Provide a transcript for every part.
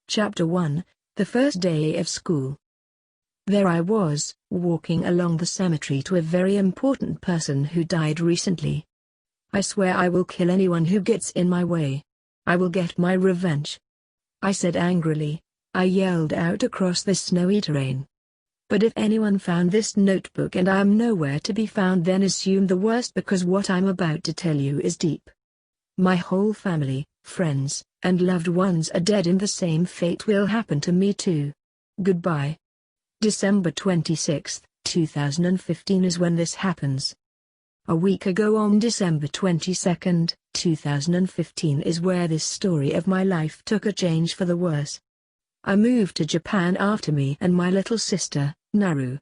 Chapter 1, The First Day of School. There I was, walking along the cemetery to a very important person who died recently. I swear I will kill anyone who gets in my way. I will get my revenge, I said angrily. I yelled out across the snowy terrain. But if anyone found this notebook and I am nowhere to be found, then assume the worst, because what I'm about to tell you is deep. My whole family, friends, and loved ones are dead, and the same fate will happen to me too. Goodbye. December 26, 2015 is when this happens. A week ago on December 22, 2015 is where this story of my life took a change for the worse. I moved to Japan after me and my little sister, Naru.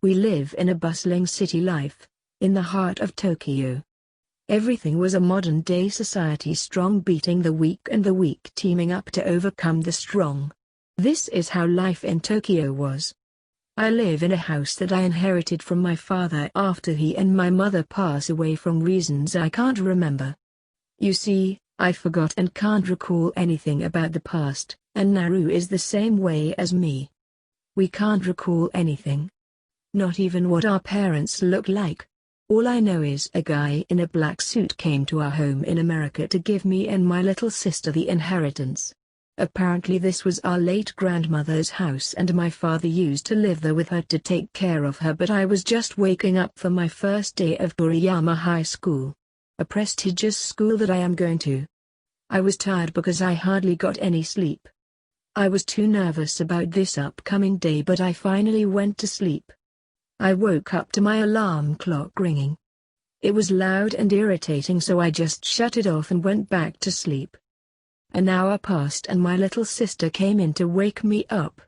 We live in a bustling city life, in the heart of Tokyo. Everything was a modern-day society, strong beating the weak and the weak teaming up to overcome the strong. This is how life in Tokyo was. I live in a house that I inherited from my father after he and my mother passed away from reasons I can't remember. You see, I forgot and can't recall anything about the past, and Naru is the same way as me. We can't recall anything. Not even what our parents look like. All I know is a guy in a black suit came to our home in America to give me and my little sister the inheritance. Apparently this was our late grandmother's house and my father used to live there with her to take care of her, but I was just waking up for my first day of Kuriyama High School. A prestigious school that I am going to. I was tired because I hardly got any sleep. I was too nervous about this upcoming day, but I finally went to sleep. I woke up to my alarm clock ringing. It was loud and irritating, so I just shut it off and went back to sleep. An hour passed and my little sister came in to wake me up.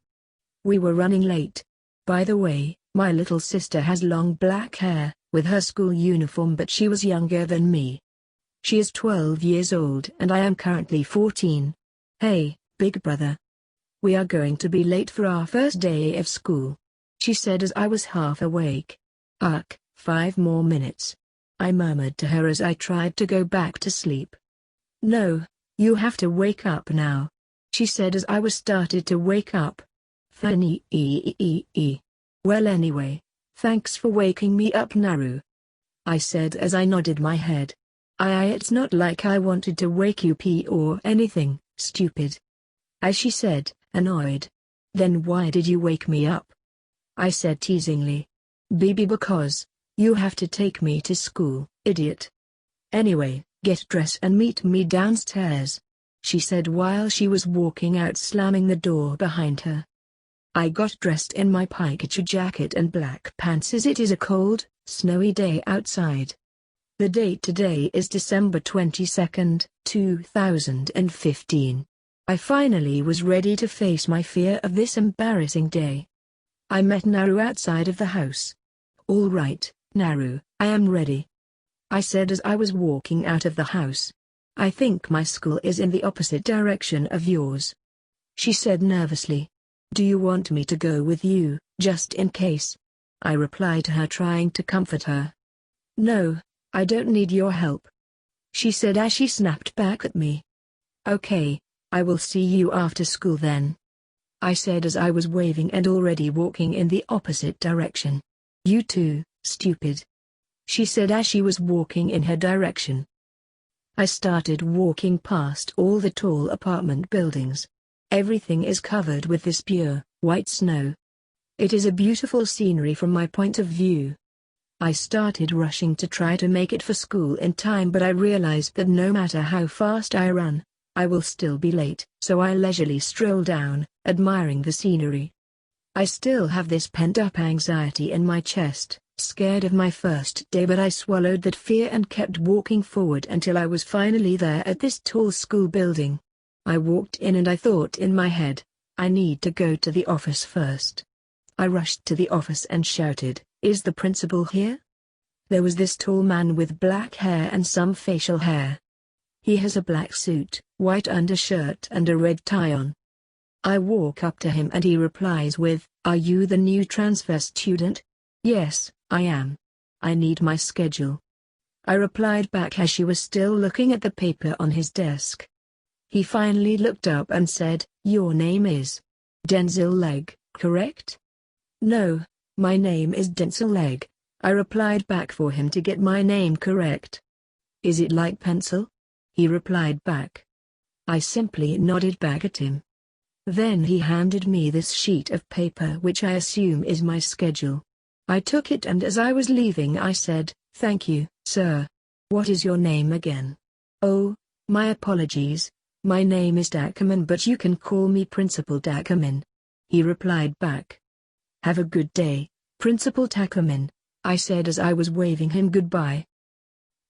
We were running late. By the way, my little sister has long black hair, with her school uniform, but she was younger than me. She is 12 years old and I am currently 14. Hey, big brother. We are going to be late for our first day of school, she said as I was half awake. 5 more minutes. I murmured to her as I tried to go back to sleep. No, you have to wake up now, she said as I was started to wake up. Well anyway, thanks for waking me up, Naru, I said as I nodded my head. It's not like I wanted to wake you up or anything, stupid, she said, annoyed. Then why did you wake me up? I said teasingly. Because you have to take me to school, idiot. Anyway, get dressed and meet me downstairs, she said while she was walking out, slamming the door behind her. I got dressed in my Pikachu jacket and black pants as it is a cold, snowy day outside. The date today is December 22, 2015. I finally was ready to face my fear of this embarrassing day. I met Naru outside of the house. All right, Naru, I am ready, I said as I was walking out of the house. I think my school is in the opposite direction of yours, she said nervously. Do you want me to go with you, just in case? I replied to her, trying to comfort her. No, I don't need your help, she said as she snapped back at me. Okay, I will see you after school then, I said as I was waving and already walking in the opposite direction. You too, stupid, she said as she was walking in her direction. I started walking past all the tall apartment buildings. Everything is covered with this pure, white snow. It is a beautiful scenery from my point of view. I started rushing to try to make it for school in time, but I realized that no matter how fast I run, I will still be late, so I leisurely strolled down, admiring the scenery. I still have this pent-up anxiety in my chest, scared of my first day, but I swallowed that fear and kept walking forward until I was finally there at this tall school building. I walked in and I thought in my head, I need to go to the office first. I rushed to the office and shouted, "Is the principal here?" There was this tall man with black hair and some facial hair. He has a black suit, white undershirt and a red tie on. I walk up to him and he replies with, "Are you the new transfer student?" "Yes, I am. I need my schedule," I replied back as she was still looking at the paper on his desk. He finally looked up and said, "Your name is Denzel Leg, correct?" "No, my name is Denzel Leg," I replied back for him to get my name correct. "Is it like pencil?" he replied back. I simply nodded back at him. Then he handed me this sheet of paper, which I assume is my schedule. I took it, and as I was leaving I said, "Thank you, sir. What is your name again?" "Oh, my apologies, my name is Dackerman, but you can call me Principal Dackerman," he replied back. "Have a good day, Principal Dackerman," I said as I was waving him goodbye.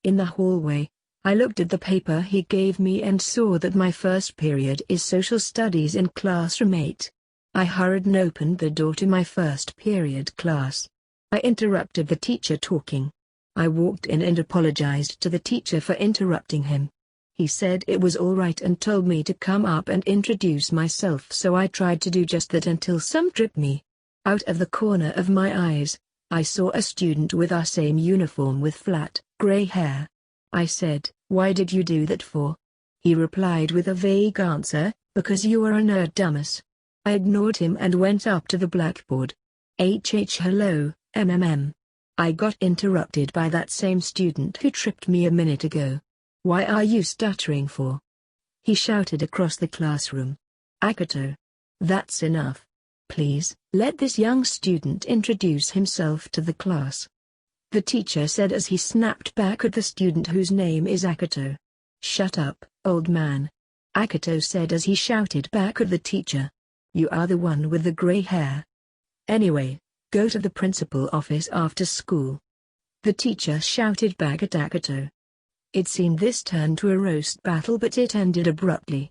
In the hallway, I looked at the paper he gave me and saw that my first period is Social Studies in Classroom 8. I hurried and opened the door to my first period class. I interrupted the teacher talking. I walked in and apologized to the teacher for interrupting him. He said it was all right and told me to come up and introduce myself, so I tried to do just that until some tripped me. Out of the corner of my eyes, I saw a student with our same uniform with flat, gray hair. I said, "Why did you do that for?" He replied with a vague answer, "Because you are a nerd, dumbass." I ignored him and went up to the blackboard. Hello, MMM. I got interrupted by that same student who tripped me a minute ago. "Why are you stuttering for?" he shouted across the classroom. "Akoto. That's enough. Please, let this young student introduce himself to the class," the teacher said as he snapped back at the student whose name is Akoto. "Shut up, old man," Akoto said as he shouted back at the teacher. "You are the one with the gray hair. Anyway, go to the principal office after school," the teacher shouted back at Akoto. It seemed this turned to a roast battle, but it ended abruptly.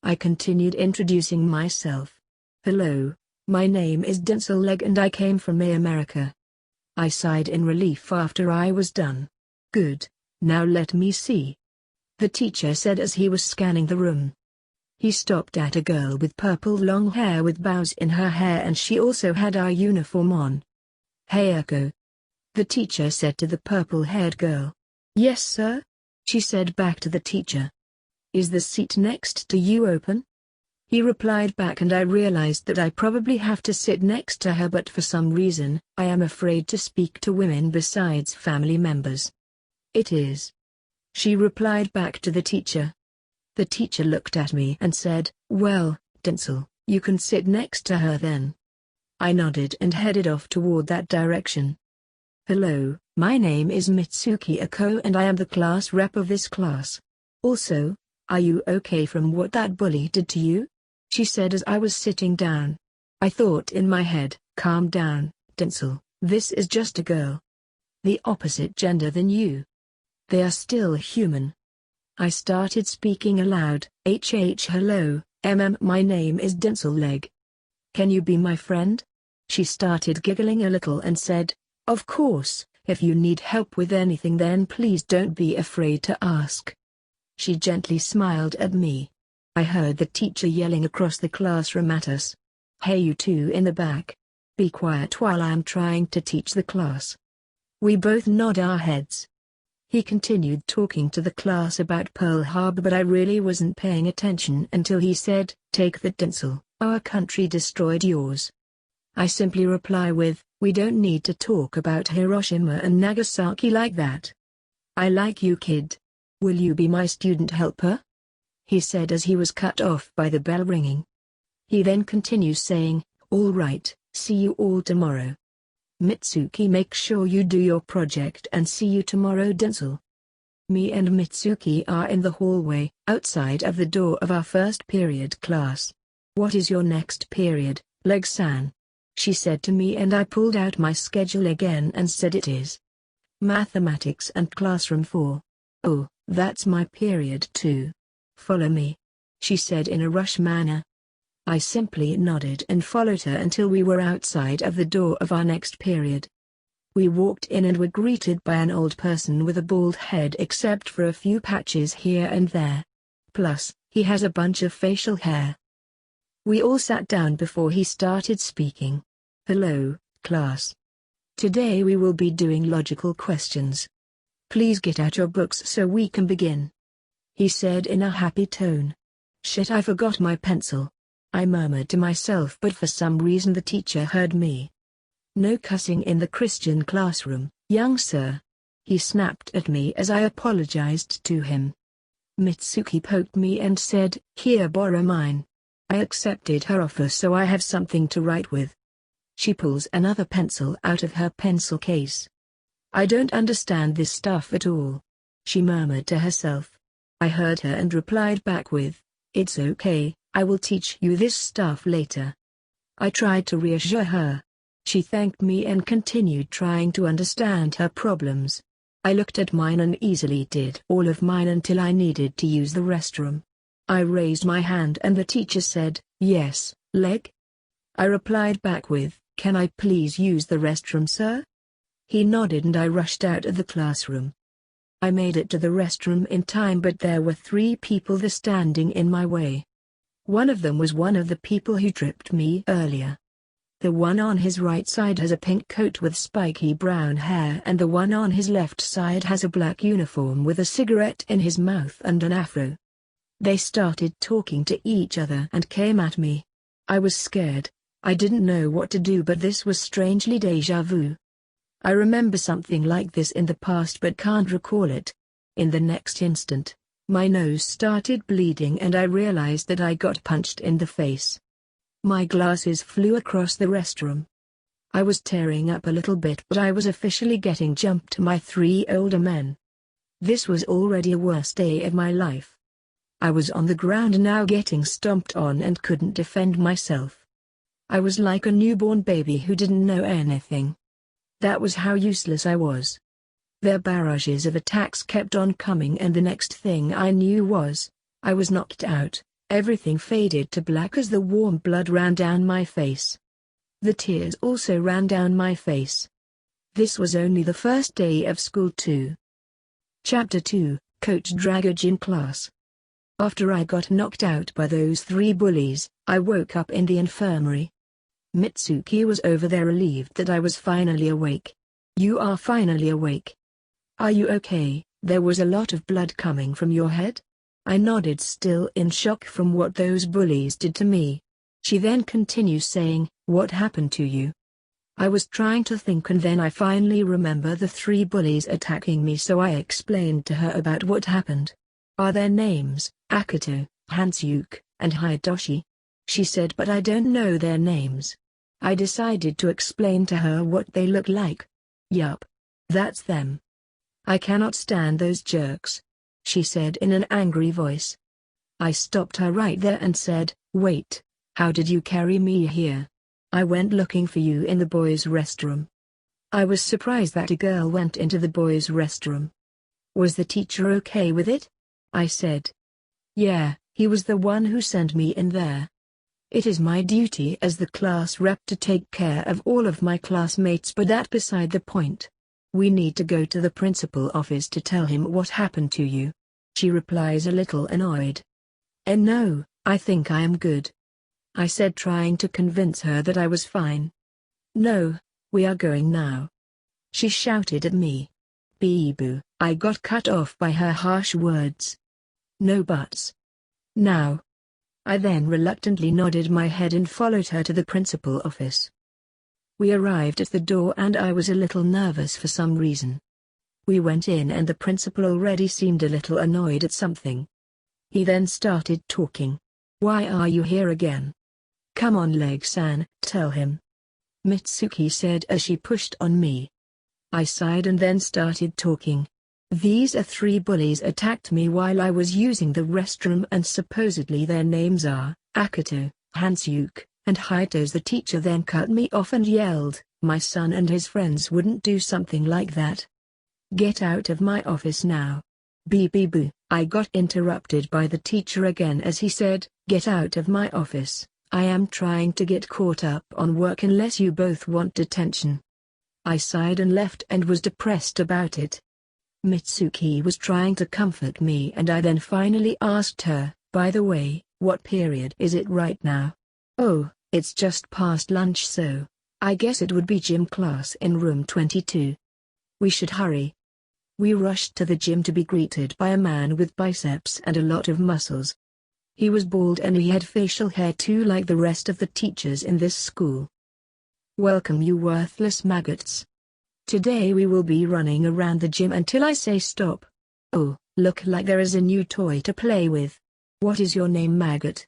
I continued introducing myself. "Hello, my name is Denzel Leg and I came from America." I sighed in relief after I was done. "Good, now let me see," the teacher said as he was scanning the room. He stopped at a girl with purple long hair with bows in her hair, and she also had our uniform on. "Hey Echo," the teacher said to the purple-haired girl. "Yes sir," she said back to the teacher. "Is the seat next to you open?" He replied back, and I realized that I probably have to sit next to her, but for some reason, I am afraid to speak to women besides family members. "It is," she replied back to the teacher. The teacher looked at me and said, "Well, Denzel, you can sit next to her then." I nodded and headed off toward that direction. "Hello, my name is Mitsuki Ako and I am the class rep of this class. Also, are you okay from what that bully did to you?" she said as I was sitting down. I thought in my head, "Calm down, Denzel, this is just a girl. The opposite gender than you. They are still human." I started speaking aloud. Hello, my name is Denzel Leg. Can you be my friend?" She started giggling a little and said, "Of course, if you need help with anything then please don't be afraid to ask." She gently smiled at me. I heard the teacher yelling across the classroom at us. "Hey you two in the back. Be quiet while I am trying to teach the class." We both nod our heads. He continued talking to the class about Pearl Harbor, but I really wasn't paying attention until he said, "Take that Denzel, our country destroyed yours." I simply reply with, "We don't need to talk about Hiroshima and Nagasaki like that. I like you kid. Will you be my student helper?" he said as he was cut off by the bell ringing. He then continues saying, "All right, see you all tomorrow. Mitsuki, make sure you do your project and see you tomorrow Denzel." Me and Mitsuki are in the hallway, outside of the door of our first period class. "What is your next period, Leg-san?" she said to me, and I pulled out my schedule again and said it is Mathematics and Classroom 4. "Oh, that's my period too. Follow me," she said in a rush manner. I simply nodded and followed her until we were outside of the door of our next period. We walked in and were greeted by an old person with a bald head except for a few patches here and there. Plus, he has a bunch of facial hair. We all sat down before he started speaking. "Hello, class. Today we will be doing logical questions. Please get out your books so we can begin." he said in a happy tone. Shit, I forgot my pencil. I murmured to myself, but for some reason the teacher heard me. No cussing in the Christian classroom, young sir. He snapped at me as I apologized to him. Mitsuki poked me and said, "Here, borrow mine." I accepted her offer so I have something to write with. She pulls another pencil out of her pencil case. "I don't understand this stuff at all," she murmured to herself. I heard her and replied back with, "It's okay, I will teach you this stuff later." I tried to reassure her. She thanked me and continued trying to understand her problems. I looked at mine and easily did all of mine until I needed to use the restroom. I raised my hand and the teacher said, "Yes, leg?" I replied back with, "Can I please use the restroom, sir?" He nodded and I rushed out of the classroom. I made it to the restroom in time, but there were 3 people there standing in my way. One of them was one of the people who tripped me earlier. The one on his right side has a pink coat with spiky brown hair, and the one on his left side has a black uniform with a cigarette in his mouth and an afro. They started talking to each other and came at me. I was scared. I didn't know what to do, but this was strangely déjà vu. I remember something like this in the past but can't recall it. In the next instant, my nose started bleeding and I realized that I got punched in the face. My glasses flew across the restroom. I was tearing up a little bit, but I was officially getting jumped by 3 older men. This was already a worse day of my life. I was on the ground now getting stomped on and couldn't defend myself. I was like a newborn baby who didn't know anything. That was how useless I was. Their barrages of attacks kept on coming, and the next thing I knew was, I was knocked out. Everything faded to black as the warm blood ran down my face. The tears also ran down my face. This was only the first day of school too. Chapter 2, Coach Draggage in Class. After I got knocked out by those 3 bullies, I woke up in the infirmary. Mitsuki was over there relieved that I was finally awake. "You are finally awake. Are you okay? There was a lot of blood coming from your head?" I nodded, still in shock from what those bullies did to me. She then continues saying, "What happened to you?" I was trying to think, and then I finally remember the 3 bullies attacking me, so I explained to her about what happened. "Are their names Akito, Hansyuk, and Hidoshi?" She said, "But I don't know their names." I decided to explain to her what they look like. "Yup. That's them. I cannot stand those jerks," she said in an angry voice. I stopped her right there and said, "Wait, how did you carry me here? I went looking for you in the boys' restroom." I was surprised that a girl went into the boys' restroom. "Was the teacher okay with it?" I said. "Yeah, he was the one who sent me in there. It is my duty as the class rep to take care of all of my classmates, but that's beside the point. We need to go to the principal office to tell him what happened to you." She replies a little annoyed. No, I think I am good," I said, trying to convince her that I was fine. "No, we are going now," she shouted at me. "Bee-boo," I got cut off by her harsh words. "No buts. Now." I then reluctantly nodded my head and followed her to the principal office. We arrived at the door and I was a little nervous for some reason. We went in and the principal already seemed a little annoyed at something. He then started talking. "Why are you here again? Come on, Leg-san, tell him," Mitsuki said as she pushed on me. I sighed and then started talking. "These 3 bullies attacked me while I was using the restroom, and supposedly their names are Akito, Hansyuk, and Hitos." The teacher then cut me off and yelled, "My son and his friends wouldn't do something like that. Get out of my office now." Bee-boo. I got interrupted by the teacher again as he said, "Get out of my office. I am trying to get caught up on work unless you both want detention." I sighed and left and was depressed about it. Mitsuki was trying to comfort me and I then finally asked her, "By the way, what period is it right now?" "Oh, it's just past lunch, so I guess it would be gym class in room 22. We should hurry." We rushed to the gym to be greeted by a man with biceps and a lot of muscles. He was bald and he had facial hair too, like the rest of the teachers in this school. "Welcome, you worthless maggots. Today we will be running around the gym until I say stop. Oh, look like there is a new toy to play with. What is your name, maggot?"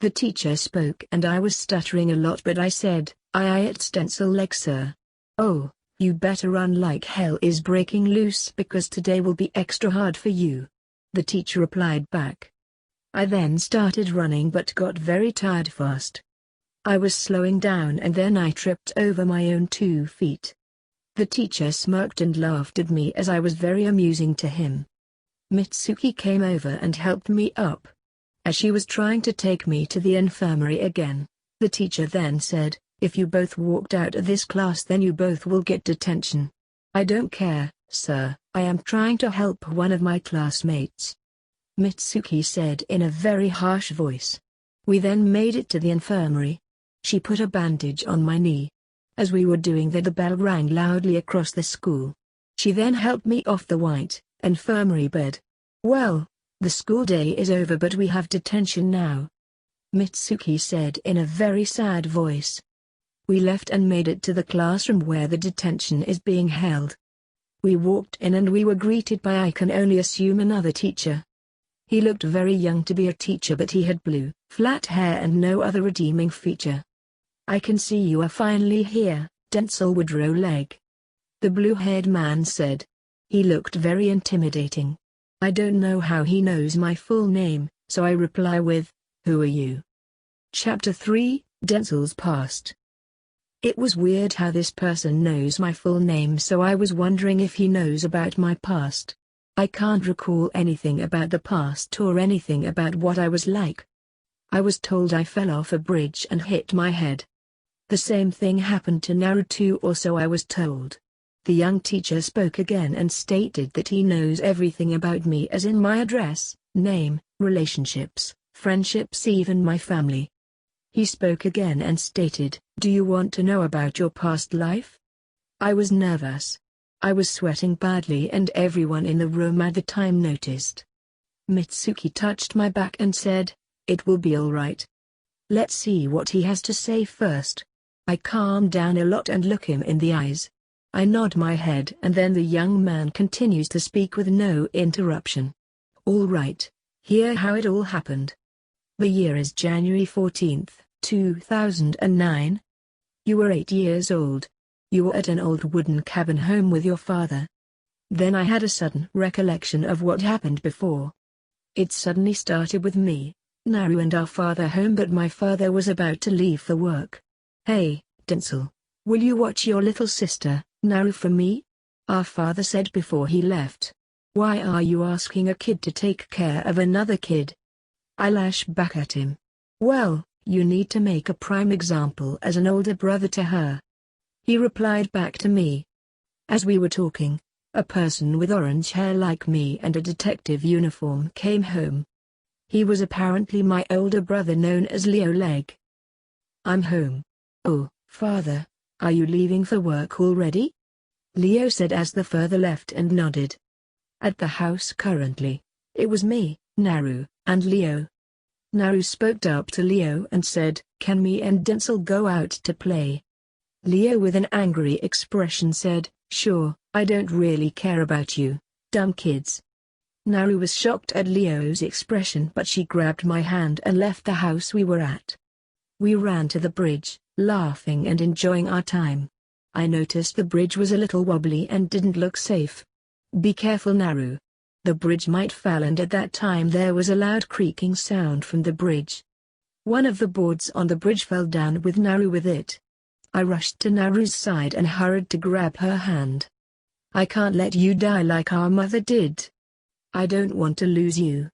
The teacher spoke and I was stuttering a lot, but I said, "It's Denzel Leg, sir." "Oh, you better run like hell is breaking loose because today will be extra hard for you," the teacher replied back. I then started running but got very tired fast. I was slowing down and then I tripped over my own 2 feet. The teacher smirked and laughed at me as I was very amusing to him. Mitsuki came over and helped me up. As she was trying to take me to the infirmary again, the teacher then said, "If you both walked out of this class then you both will get detention." "I don't care, sir, I am trying to help one of my classmates," Mitsuki said in a very harsh voice. We then made it to the infirmary. She put a bandage on my knee. As we were doing that, the bell rang loudly across the school. She then helped me off the white infirmary bed. "Well, the school day is over but we have detention now," Mitsuki said in a very sad voice. We left and made it to the classroom where the detention is being held. We walked in and we were greeted by, I can only assume, another teacher. He looked very young to be a teacher, but he had blue, flat hair and no other redeeming feature. "I can see you are finally here, Denzel Woodrow Leg," the blue-haired man said. He looked very intimidating. I don't know how he knows my full name, so I reply with, "Who are you?" Chapter 3, Denzel's Past. It was weird how this person knows my full name, so I was wondering if he knows about my past. I can't recall anything about the past or anything about what I was like. I was told I fell off a bridge and hit my head. The same thing happened to Naru too, or so I was told. The young teacher spoke again and stated that he knows everything about me, as in my address, name, relationships, friendships, even my family. He spoke again and stated, "Do you want to know about your past life?" I was nervous. I was sweating badly and everyone in the room at the time noticed. Mitsuki touched my back and said, "It will be all right. Let's see what he has to say first." I calm down a lot and look him in the eyes. I nod my head and then the young man continues to speak with no interruption. "All right, hear how it all happened. The year is January 14th, 2009. You were 8 years old. You were at an old wooden cabin home with your father." Then I had a sudden recollection of what happened before. It suddenly started with me, Naru and our father home, but my father was about to leave for work. "Hey, Denzel, will you watch your little sister, Naru, for me?" our father said before he left. "Why are you asking a kid to take care of another kid?" I lashed back at him. "Well, you need to make a prime example as an older brother to her." He replied back to me. As we were talking, a person with orange hair like me and a detective uniform came home. He was apparently my older brother known as Leo Leg. "I'm home." "Oh, father, are you leaving for work already?" Leo said as the father left and nodded. At the house currently, it was me, Naru, and Leo. Naru spoke up to Leo and said, "Can me and Denzel go out to play?" Leo with an angry expression said, "Sure, I don't really care about you, dumb kids." Naru was shocked at Leo's expression, but she grabbed my hand and left the house we were at. We ran to the bridge, laughing and enjoying our time. I noticed the bridge was a little wobbly and didn't look safe. "Be careful, Naru. The bridge might fall," and at that time there was a loud creaking sound from the bridge. One of the boards on the bridge fell down with Naru with it. I rushed to Naru's side and hurried to grab her hand. "I can't let you die like our mother did. I don't want to lose you,"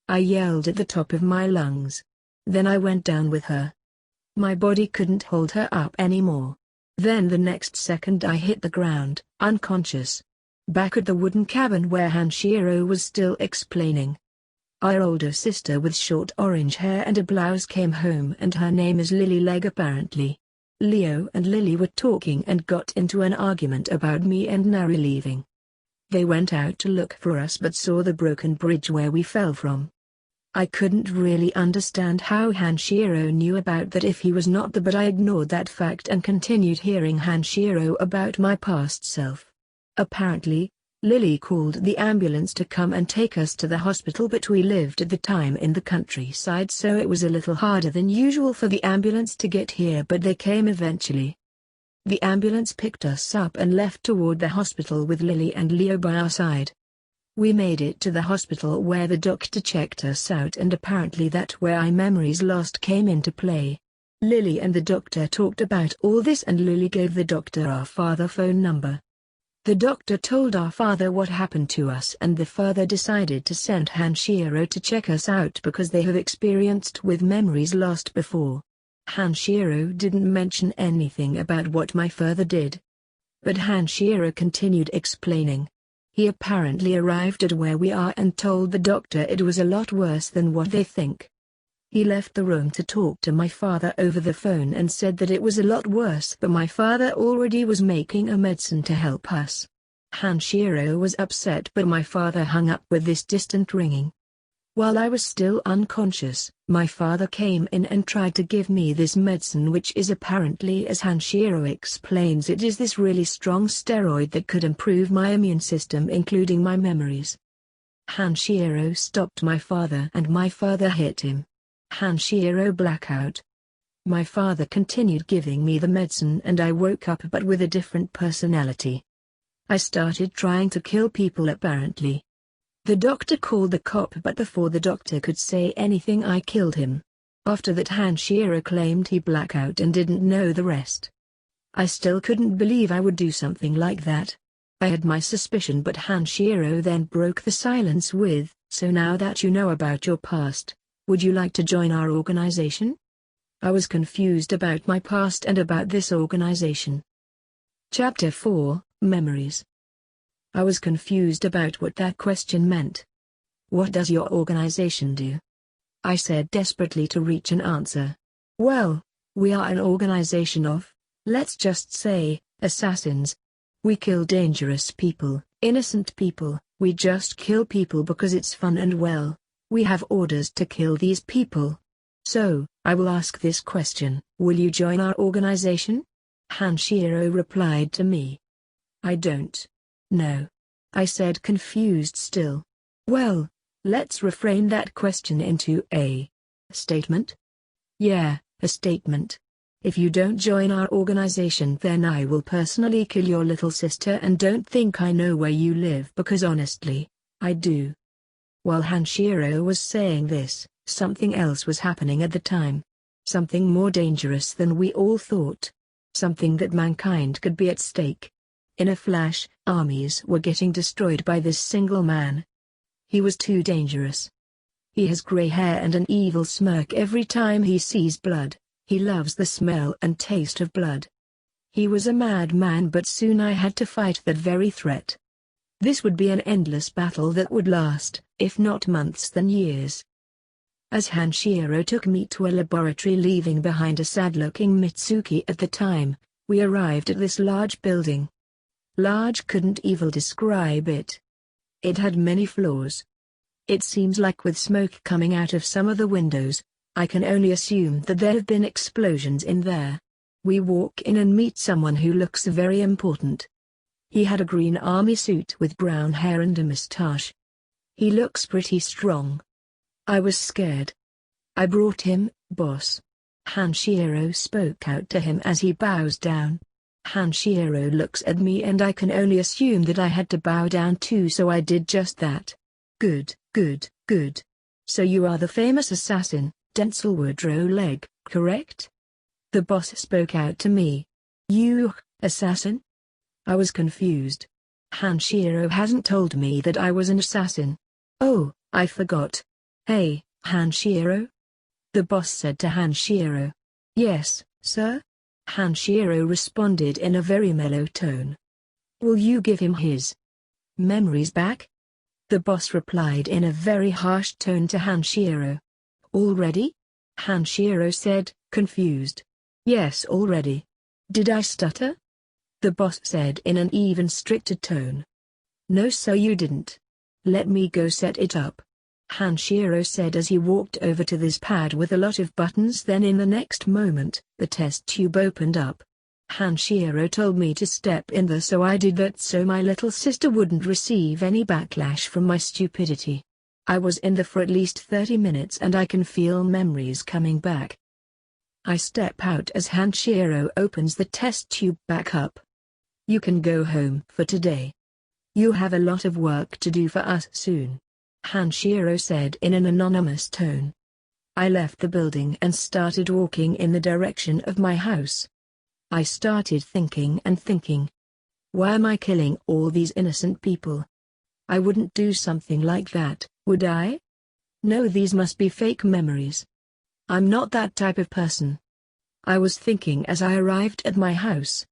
I yelled at the top of my lungs. Then I went down with her. My body couldn't hold her up anymore. Then the next second I hit the ground, unconscious. Back at the wooden cabin where Hanshiro was still explaining. Our older sister with short orange hair and a blouse came home, and her name is Lily Leg apparently. Leo and Lily were talking and got into an argument about me and Naru leaving. They went out to look for us but saw the broken bridge where we fell from. I couldn't really understand how Hanshiro knew about that if he was not but I ignored that fact and continued hearing Hanshiro about my past self. Apparently, Lily called the ambulance to come and take us to the hospital, but we lived at the time in the countryside, so it was a little harder than usual for the ambulance to get here, but they came eventually. The ambulance picked us up and left toward the hospital with Lily and Leo by our side. We made it to the hospital where the doctor checked us out, and apparently that where our memories lost came into play. Lily and the doctor talked about all this and Lily gave the doctor our father phone number. The doctor told our father what happened to us, and the father decided to send Hanshiro to check us out because they have experienced with memories lost before. Hanshiro didn't mention anything about what my father did. But Hanshiro continued explaining. He apparently arrived at where we are and told the doctor it was a lot worse than what they think. He left the room to talk to my father over the phone and said that it was a lot worse, but my father already was making a medicine to help us. Hanshiro was upset, but my father hung up with this distant ringing. While I was still unconscious, my father came in and tried to give me this medicine, which is apparently, as Hanshiro explains, it is this really strong steroid that could improve my immune system, including my memories. Hanshiro stopped my father and my father hit him. Hanshiro blackout. My father continued giving me the medicine and I woke up but with a different personality. I started trying to kill people apparently. The doctor called the cop, but before the doctor could say anything I killed him. After that Hanshiro claimed he blacked out and didn't know the rest. I still couldn't believe I would do something like that. I had my suspicion, but Hanshiro then broke the silence with, "So now that you know about your past, would you like to join our organization?" I was confused about my past and about this organization. Chapter 4, Memories. I was confused about what that question meant. "What does your organization do?" I said desperately to reach an answer. "Well, we are an organization of, let's just say, assassins. We kill dangerous people, innocent people, we just kill people because it's fun and well, we have orders to kill these people. So, I will ask this question, will you join our organization?" Hanshiro replied to me. "I don't. No," I said, confused still. "Well, let's reframe that question into a statement." "Yeah, a statement. If you don't join our organization, then I will personally kill your little sister, and don't think I know where you live, because honestly, I do." While Hanshiro was saying this, something else was happening at the time. Something more dangerous than we all thought. Something that mankind could be at stake. In a flash, armies were getting destroyed by this single man. He was too dangerous. He has gray hair and an evil smirk every time he sees blood. He loves the smell and taste of blood. He was a madman, but soon I had to fight that very threat. This would be an endless battle that would last, if not months then years. As Hanshiro took me to a laboratory, leaving behind a sad-looking Mitsuki at the time, we arrived at this large building. Large couldn't even describe it. It had many floors. It seems like with smoke coming out of some of the windows. I can only assume that there have been explosions in there. We walk in and meet someone who looks very important. He had a green army suit with brown hair and a mustache. He looks pretty strong. I was scared. "I brought him, boss." Hanshiro spoke out to him as he bows down. Hanshiro looks at me and I can only assume that I had to bow down too, so I did just that. "Good, good, good. So you are the famous assassin, Denzel Woodrow-Leg, correct?" The boss spoke out to me. "You, assassin?" I was confused. Hanshiro hasn't told me that I was an assassin. "Oh, I forgot. Hey, Hanshiro?" the boss said to Hanshiro. "Yes, sir?" Hanshiro responded in a very mellow tone. "Will you give him his memories back?" the boss replied in a very harsh tone to Hanshiro. "Already?" Hanshiro said, confused. "Yes, already. Did I stutter?" the boss said in an even stricter tone. No, so you didn't. Let me go set it up, Hanshiro said as he walked over to this pad with a lot of buttons. Then in the next moment, the test tube opened up. Hanshiro told me to step in there, so I did that so my little sister wouldn't receive any backlash from my stupidity. I was in there for at least 30 minutes and I can feel memories coming back. I step out as Hanshiro opens the test tube back up. You can go home for today. You have a lot of work to do for us soon, Hanshiro said in an anonymous tone. I left the building and started walking in the direction of my house. I started thinking and thinking. Why am I killing all these innocent people? I wouldn't do something like that, would I? No, these must be fake memories. I'm not that type of person. I was thinking as I arrived at my house.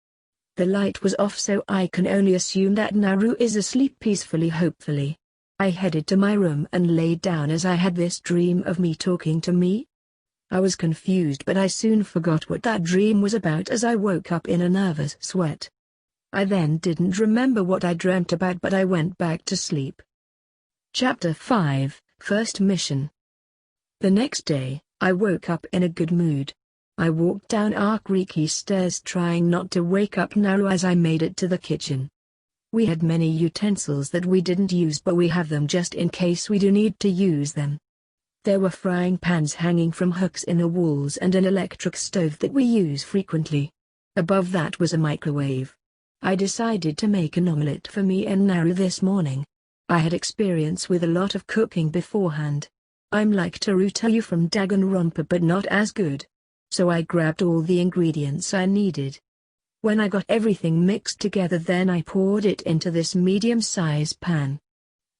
The light was off, so I can only assume that Naru is asleep peacefully. Hopefully. I headed to my room and laid down as I had this dream of me talking to me. I was confused, but I soon forgot what that dream was about as I woke up in a nervous sweat. I then didn't remember what I dreamt about, but I went back to sleep. Chapter 5, First Mission. The next day, I woke up in a good mood. I walked down our creaky stairs trying not to wake up Naru as I made it to the kitchen. We had many utensils that we didn't use, but we have them just in case we do need to use them. There were frying pans hanging from hooks in the walls and an electric stove that we use frequently. Above that was a microwave. I decided to make an omelette for me and Naru this morning. I had experience with a lot of cooking beforehand. I'm like Tarutoyu from Danganronpa but not as good. So I grabbed all the ingredients I needed. When I got everything mixed together, then I poured it into this medium-sized pan.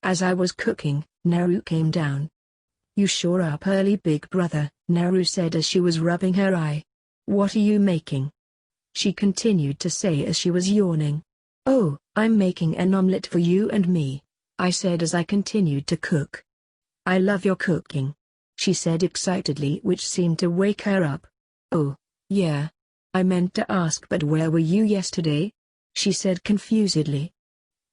As I was cooking, Naru came down. You sure up early, big brother, Naru said as she was rubbing her eye. What are you making? She continued to say as she was yawning. Oh, I'm making an omelette for you and me, I said as I continued to cook. I love your cooking, she said excitedly, which seemed to wake her up. Oh, yeah. I meant to ask, but where were you yesterday? She said confusedly.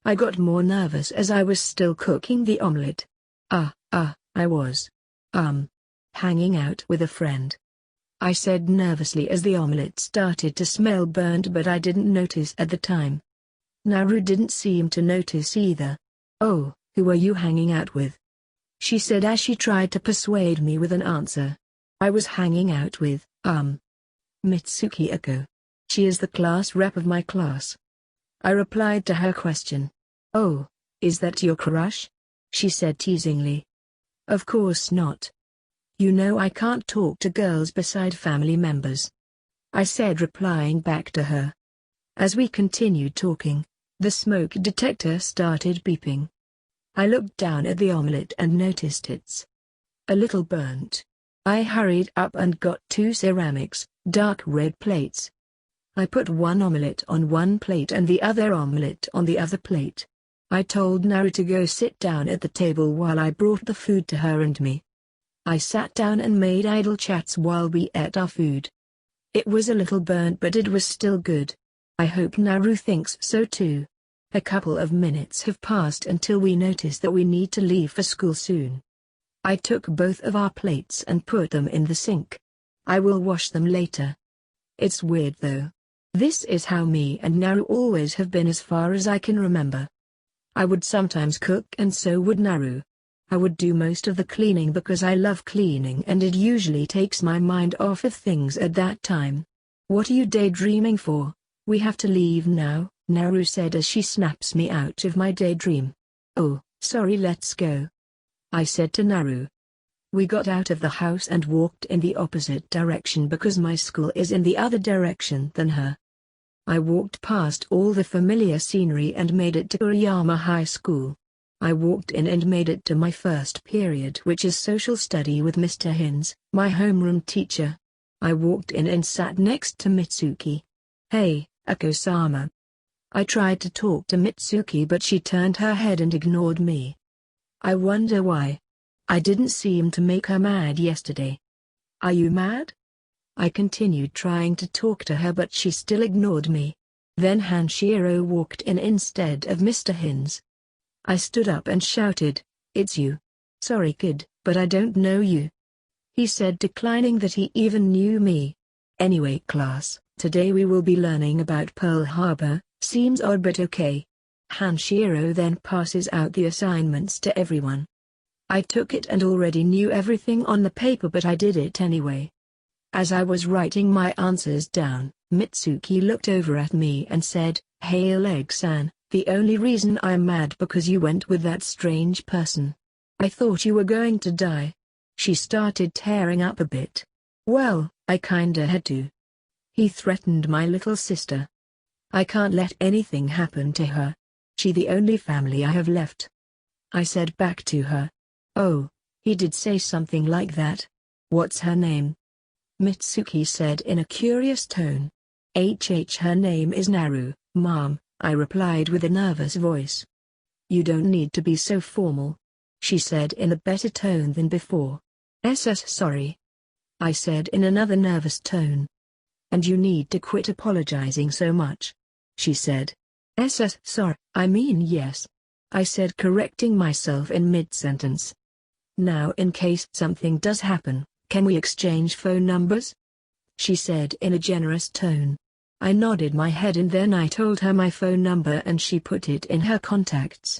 I got more nervous as I was still cooking the omelette. I was. Hanging out with a friend, I said nervously as the omelette started to smell burnt, but I didn't notice at the time. Naru didn't seem to notice either. Oh, who are you hanging out with? She said as she tried to persuade me with an answer. I was hanging out with, Mitsuki Ako. She is the class rep of my class. I replied to her question. Oh, is that your crush? She said teasingly. Of course not. You know I can't talk to girls beside family members, I said, replying back to her. As we continued talking, the smoke detector started beeping. I looked down at the omelette and noticed it's a little burnt. I hurried up and got 2 ceramics, dark red plates. I put one omelette on one plate and the other omelette on the other plate. I told Naru to go sit down at the table while I brought the food to her and me. I sat down and made idle chats while we ate our food. It was a little burnt, but it was still good. I hope Naru thinks so too. A couple of minutes have passed until we notice that we need to leave for school soon. I took both of our plates and put them in the sink. I will wash them later. It's weird though. This is how me and Naru always have been as far as I can remember. I would sometimes cook and so would Naru. I would do most of the cleaning because I love cleaning and it usually takes my mind off of things at that time. What are you daydreaming for? We have to leave now, Naru said as she snaps me out of my daydream. Oh, sorry, let's go, I said to Naru. We got out of the house and walked in the opposite direction because my school is in the other direction than her. I walked past all the familiar scenery and made it to Kuriyama High School. I walked in and made it to my first period, which is social study with Mr. Hins, my homeroom teacher. I walked in and sat next to Mitsuki. Hey, Ako-sama. I tried to talk to Mitsuki but she turned her head and ignored me. I wonder why. I didn't seem to make her mad yesterday. Are you mad? I continued trying to talk to her but she still ignored me. Then Hanshiro walked in instead of Mr. Hins. I stood up and shouted, "It's you." "Sorry kid, but I don't know you," he said, declining that he even knew me. "Anyway class, today we will be learning about Pearl Harbor. Seems odd but okay." Hanshiro then passes out the assignments to everyone. I took it and already knew everything on the paper, but I did it anyway. As I was writing my answers down, Mitsuki looked over at me and said, "Hey Leg-san, the only reason I'm mad because you went with that strange person. I thought you were going to die." She started tearing up a bit. "Well, I kinda had to." He threatened my little sister. "I can't let anything happen to her. She the only family I have left." I said back to her. "Oh, he did say something like that. What's her name?" Mitsuki said in a curious tone. Her name is Naru, Mom," I replied with a nervous voice. "You don't need to be so formal," she said in a better tone than before. Sorry," I said in another nervous tone. "And you need to quit apologizing so much," she said. Sorry, I mean yes," I said, correcting myself in mid-sentence. "Now in case something does happen, can we exchange phone numbers?" she said in a generous tone. I nodded my head and then I told her my phone number and she put it in her contacts.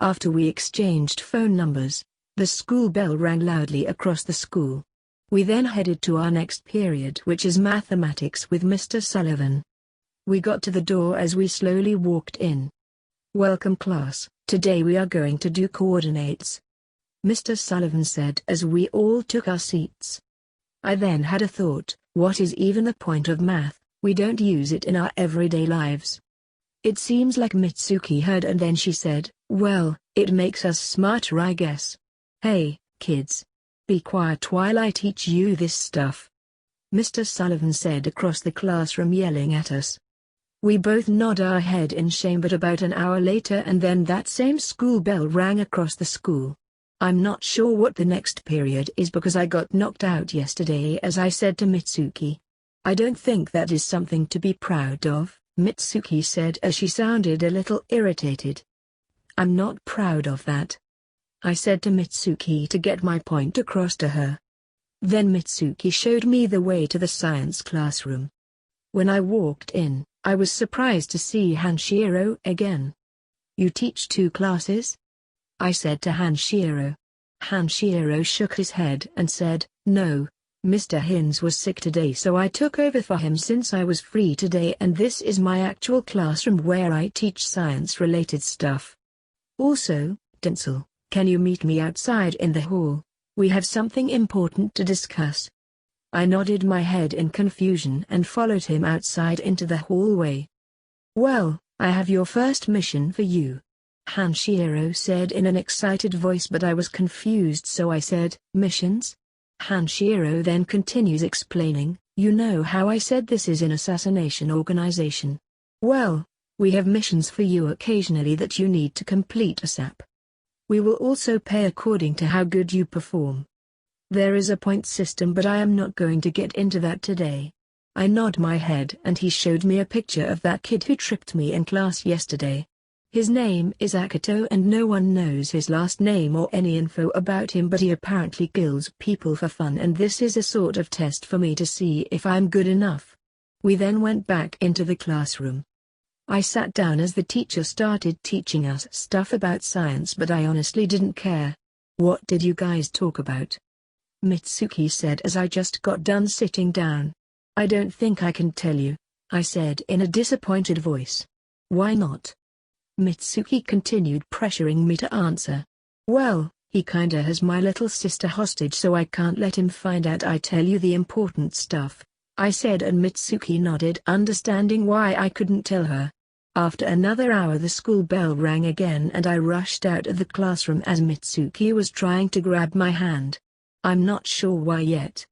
After we exchanged phone numbers, the school bell rang loudly across the school. We then headed to our next period, which is mathematics with Mr. Sullivan. We got to the door as we slowly walked in. "Welcome class, today we are going to do coordinates," Mr. Sullivan said as we all took our seats. I then had a thought, what is even the point of math? We don't use it in our everyday lives. It seems like Mitsuki heard and then she said, "Well, it makes us smarter I guess. Hey, kids. Be quiet while I teach you this stuff," Mr. Sullivan said across the classroom, yelling at us. We both nod our head in shame, but about an hour later and then that same school bell rang across the school. I'm not sure what the next period is because I got knocked out yesterday, as I said to Mitsuki. "I don't think that is something to be proud of," Mitsuki said as she sounded a little irritated. "I'm not proud of that," I said to Mitsuki to get my point across to her. Then Mitsuki showed me the way to the science classroom. When I walked in, I was surprised to see Hanshiro again. "You teach 2 classes?" I said to Hanshiro. Hanshiro shook his head and said, "No, Mr. Hins was sick today so I took over for him since I was free today, and this is my actual classroom where I teach science-related stuff. Also, Tinsel, can you meet me outside in the hall? We have something important to discuss." I nodded my head in confusion and followed him outside into the hallway. "Well, I have your first mission for you," Hanshiro said in an excited voice, but I was confused so I said, "Missions?" Hanshiro then continues explaining, "You know how I said this is an assassination organization? Well, we have missions for you occasionally that you need to complete ASAP. We will also pay according to how good you perform. There is a point system, but I am not going to get into that today." I nod my head and he showed me a picture of that kid who tripped me in class yesterday. His name is Akito and no one knows his last name or any info about him, but he apparently kills people for fun, and this is a sort of test for me to see if I'm good enough. We then went back into the classroom. I sat down as the teacher started teaching us stuff about science, but I honestly didn't care. "What did you guys talk about?" Mitsuki said as I just got done sitting down. "I don't think I can tell you," I said in a disappointed voice. "Why not?" Mitsuki continued pressuring me to answer. "Well, he kinda has my little sister hostage so I can't let him find out I tell you the important stuff," I said, and Mitsuki nodded, understanding why I couldn't tell her. After another hour the school bell rang again and I rushed out of the classroom as Mitsuki was trying to grab my hand. I'm not sure why yet.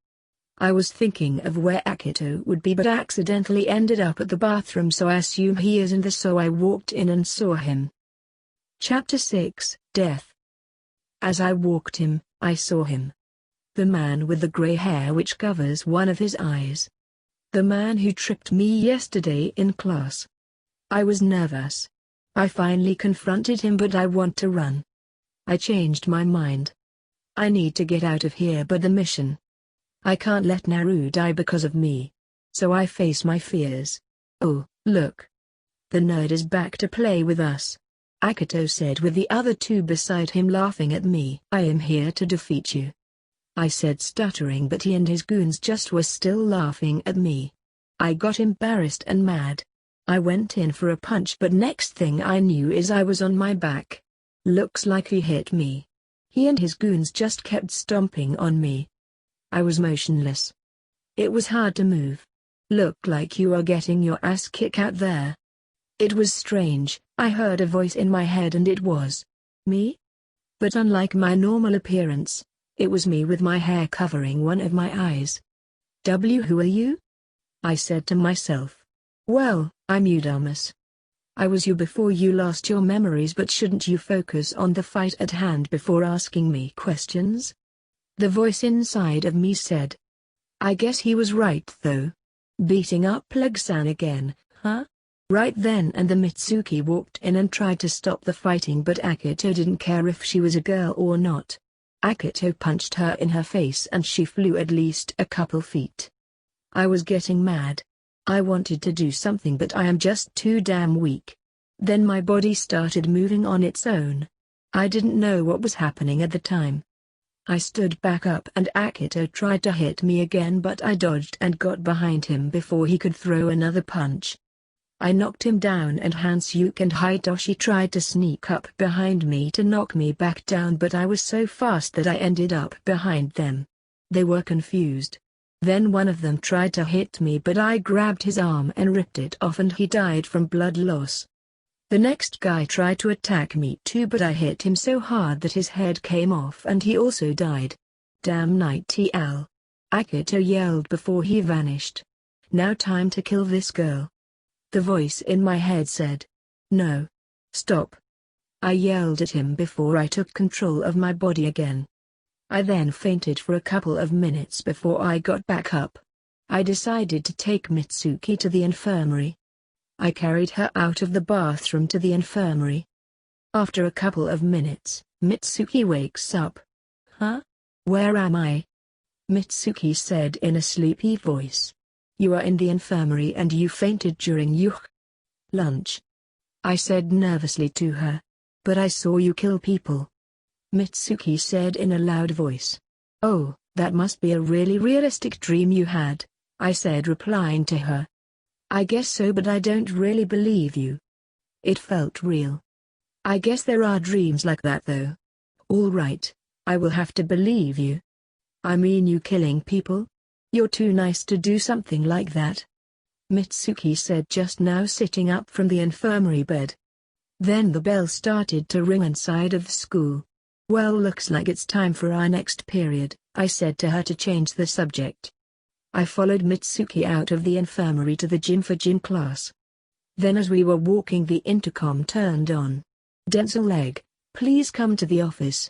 I was thinking of where Akito would be but accidentally ended up at the bathroom, so I assume he is in there, so I walked in and saw him. Chapter 6, Death. As I walked him, I saw him. The man with the grey hair which covers one of his eyes. The man who tripped me yesterday in class. I was nervous. I finally confronted him, but I want to run. I changed my mind. I need to get out of here, but the mission. I can't let Naru die because of me. So I face my fears. Oh, look. The nerd is back to play with us. Akito said with the other two beside him laughing at me. I am here to defeat you. I said stuttering, but he and his goons just were still laughing at me. I got embarrassed and mad. I went in for a punch, but next thing I knew is I was on my back. Looks like he hit me. He and his goons just kept stomping on me. I was motionless. It was hard to move. Look like you are getting your ass kicked out there. It was strange. I heard a voice in my head and it was me? But unlike my normal appearance, it was me with my hair covering one of my eyes. Who are you? I said to myself. Well, I'm Udamas. I was you before you lost your memories, but shouldn't you focus on the fight at hand before asking me questions? The voice inside of me said. I guess he was right though. Beating up Plug-san again, huh? Right then and the Mitsuki walked in and tried to stop the fighting, but Akito didn't care if she was a girl or not. Akito punched her in her face and she flew at least a couple feet. I was getting mad. I wanted to do something, but I am just too damn weak. Then my body started moving on its own. I didn't know what was happening at the time. I stood back up and Akito tried to hit me again, but I dodged and got behind him before he could throw another punch. I knocked him down and Hansuke and Hitoshi tried to sneak up behind me to knock me back down, but I was so fast that I ended up behind them. They were confused. Then one of them tried to hit me, but I grabbed his arm and ripped it off and he died from blood loss. The next guy tried to attack me too, but I hit him so hard that his head came off and he also died. Damn night TL. Akito yelled before he vanished. Now time to kill this girl. The voice in my head said. No. Stop. I yelled at him before I took control of my body again. I then fainted for a couple of minutes before I got back up. I decided to take Mitsuki to the infirmary. I carried her out of the bathroom to the infirmary. After a couple of minutes, Mitsuki wakes up. Huh? Where am I? Mitsuki said in a sleepy voice. You are in the infirmary and you fainted during your lunch. I said nervously to her. But I saw you kill people. Mitsuki said in a loud voice. Oh, that must be a really realistic dream you had, I said, replying to her. I guess so, but I don't really believe you. It felt real. I guess there are dreams like that though. All right, I will have to believe you. I mean, you killing people? You're too nice to do something like that. Mitsuki said, just now sitting up from the infirmary bed. Then the bell started to ring inside of the school. Well, looks like it's time for our next period, I said to her to change the subject. I followed Mitsuki out of the infirmary to the gym for gym class. Then as we were walking, the intercom turned on. Denzel Leg, please come to the office.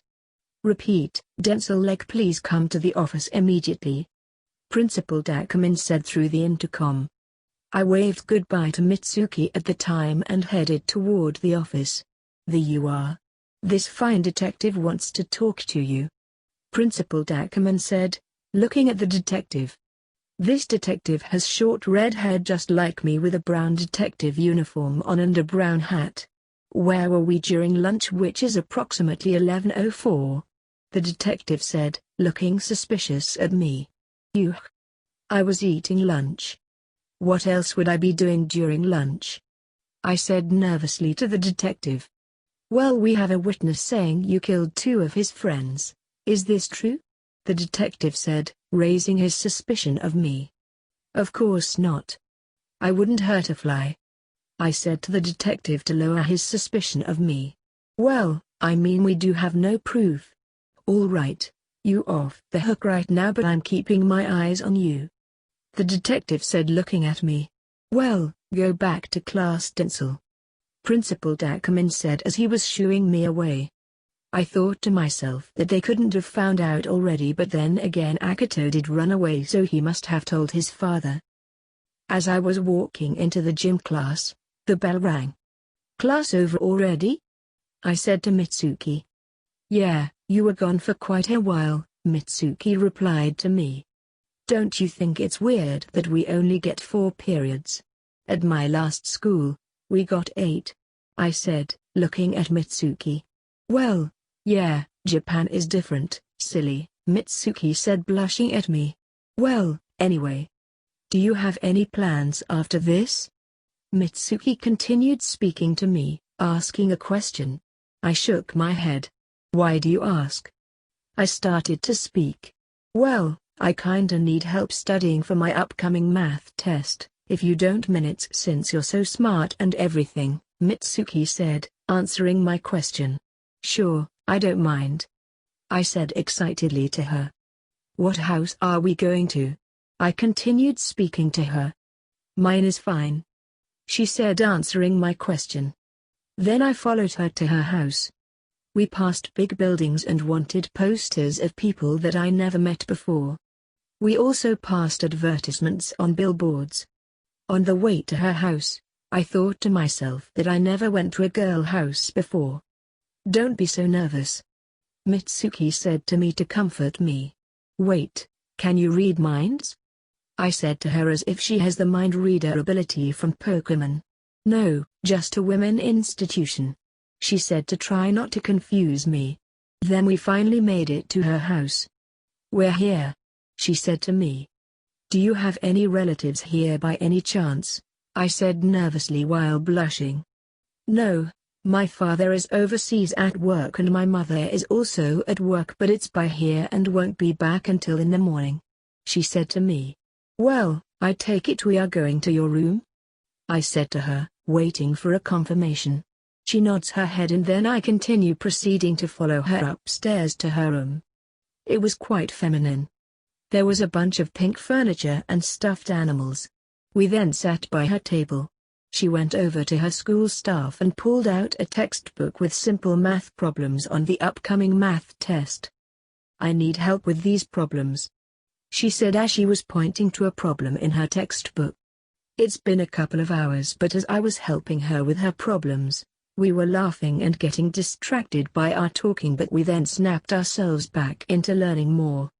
Repeat, Denzel Leg, please come to the office immediately. Principal Dakamin said through the intercom. I waved goodbye to Mitsuki at the time and headed toward the office. You are. This fine detective wants to talk to you. Principal Dakaman said, looking at the detective. This detective has short red hair just like me, with a brown detective uniform on and a brown hat. Where were we during lunch, which is approximately 11:04? The detective said, looking suspicious at me. I was eating lunch. What else would I be doing during lunch? I said nervously to the detective. Well, we have a witness saying you killed two of his friends. Is this true? The detective said, raising his suspicion of me. Of course not. I wouldn't hurt a fly. I said to the detective to lower his suspicion of me. Well, I mean, we do have no proof. All right, you off the hook right now, but I'm keeping my eyes on you. The detective said, looking at me. Well, go back to class, Denzel. Principal Dakamin said as he was shooing me away. I thought to myself that they couldn't have found out already, but then again Akito did run away, so he must have told his father. As I was walking into the gym class, the bell rang. Class over already? I said to Mitsuki. Yeah, you were gone for quite a while, Mitsuki replied to me. Don't you think it's weird that we only get 4 periods? At my last school, we got 8. I said, looking at Mitsuki. Well, yeah, Japan is different, silly, Mitsuki said, blushing at me. Well, anyway. Do you have any plans after this? Mitsuki continued speaking to me, asking a question. I shook my head. Why do you ask? I started to speak. Well, I kinda need help studying for my upcoming math test, if you don't minute since you're so smart and everything, Mitsuki said, answering my question. Sure, I don't mind. I said excitedly to her. What house are we going to? I continued speaking to her. Mine is fine. She said, answering my question. Then I followed her to her house. We passed big buildings and wanted posters of people that I never met before. We also passed advertisements on billboards. On the way to her house, I thought to myself that I never went to a girl house before. Don't be so nervous, Mitsuki said to me to comfort me. Wait, can you read minds? I said to her as if she has the mind reader ability from Pokemon. No, just a women institution. She said to try not to confuse me. Then we finally made it to her house. We're here, she said to me. Do you have any relatives here by any chance? I said nervously while blushing. No, my father is overseas at work and my mother is also at work, but it's by here and won't be back until in the morning, she said to me. Well, I take it we are going to your room? I said to her, waiting for a confirmation. She nods her head and then I continue proceeding to follow her upstairs to her room. It was quite feminine. There was a bunch of pink furniture and stuffed animals. We then sat by her table. She went over to her school staff and pulled out a textbook with simple math problems on the upcoming math test. I need help with these problems, she said as she was pointing to a problem in her textbook. It's been a couple of hours, but as I was helping her with her problems, we were laughing and getting distracted by our talking, but we then snapped ourselves back into learning more.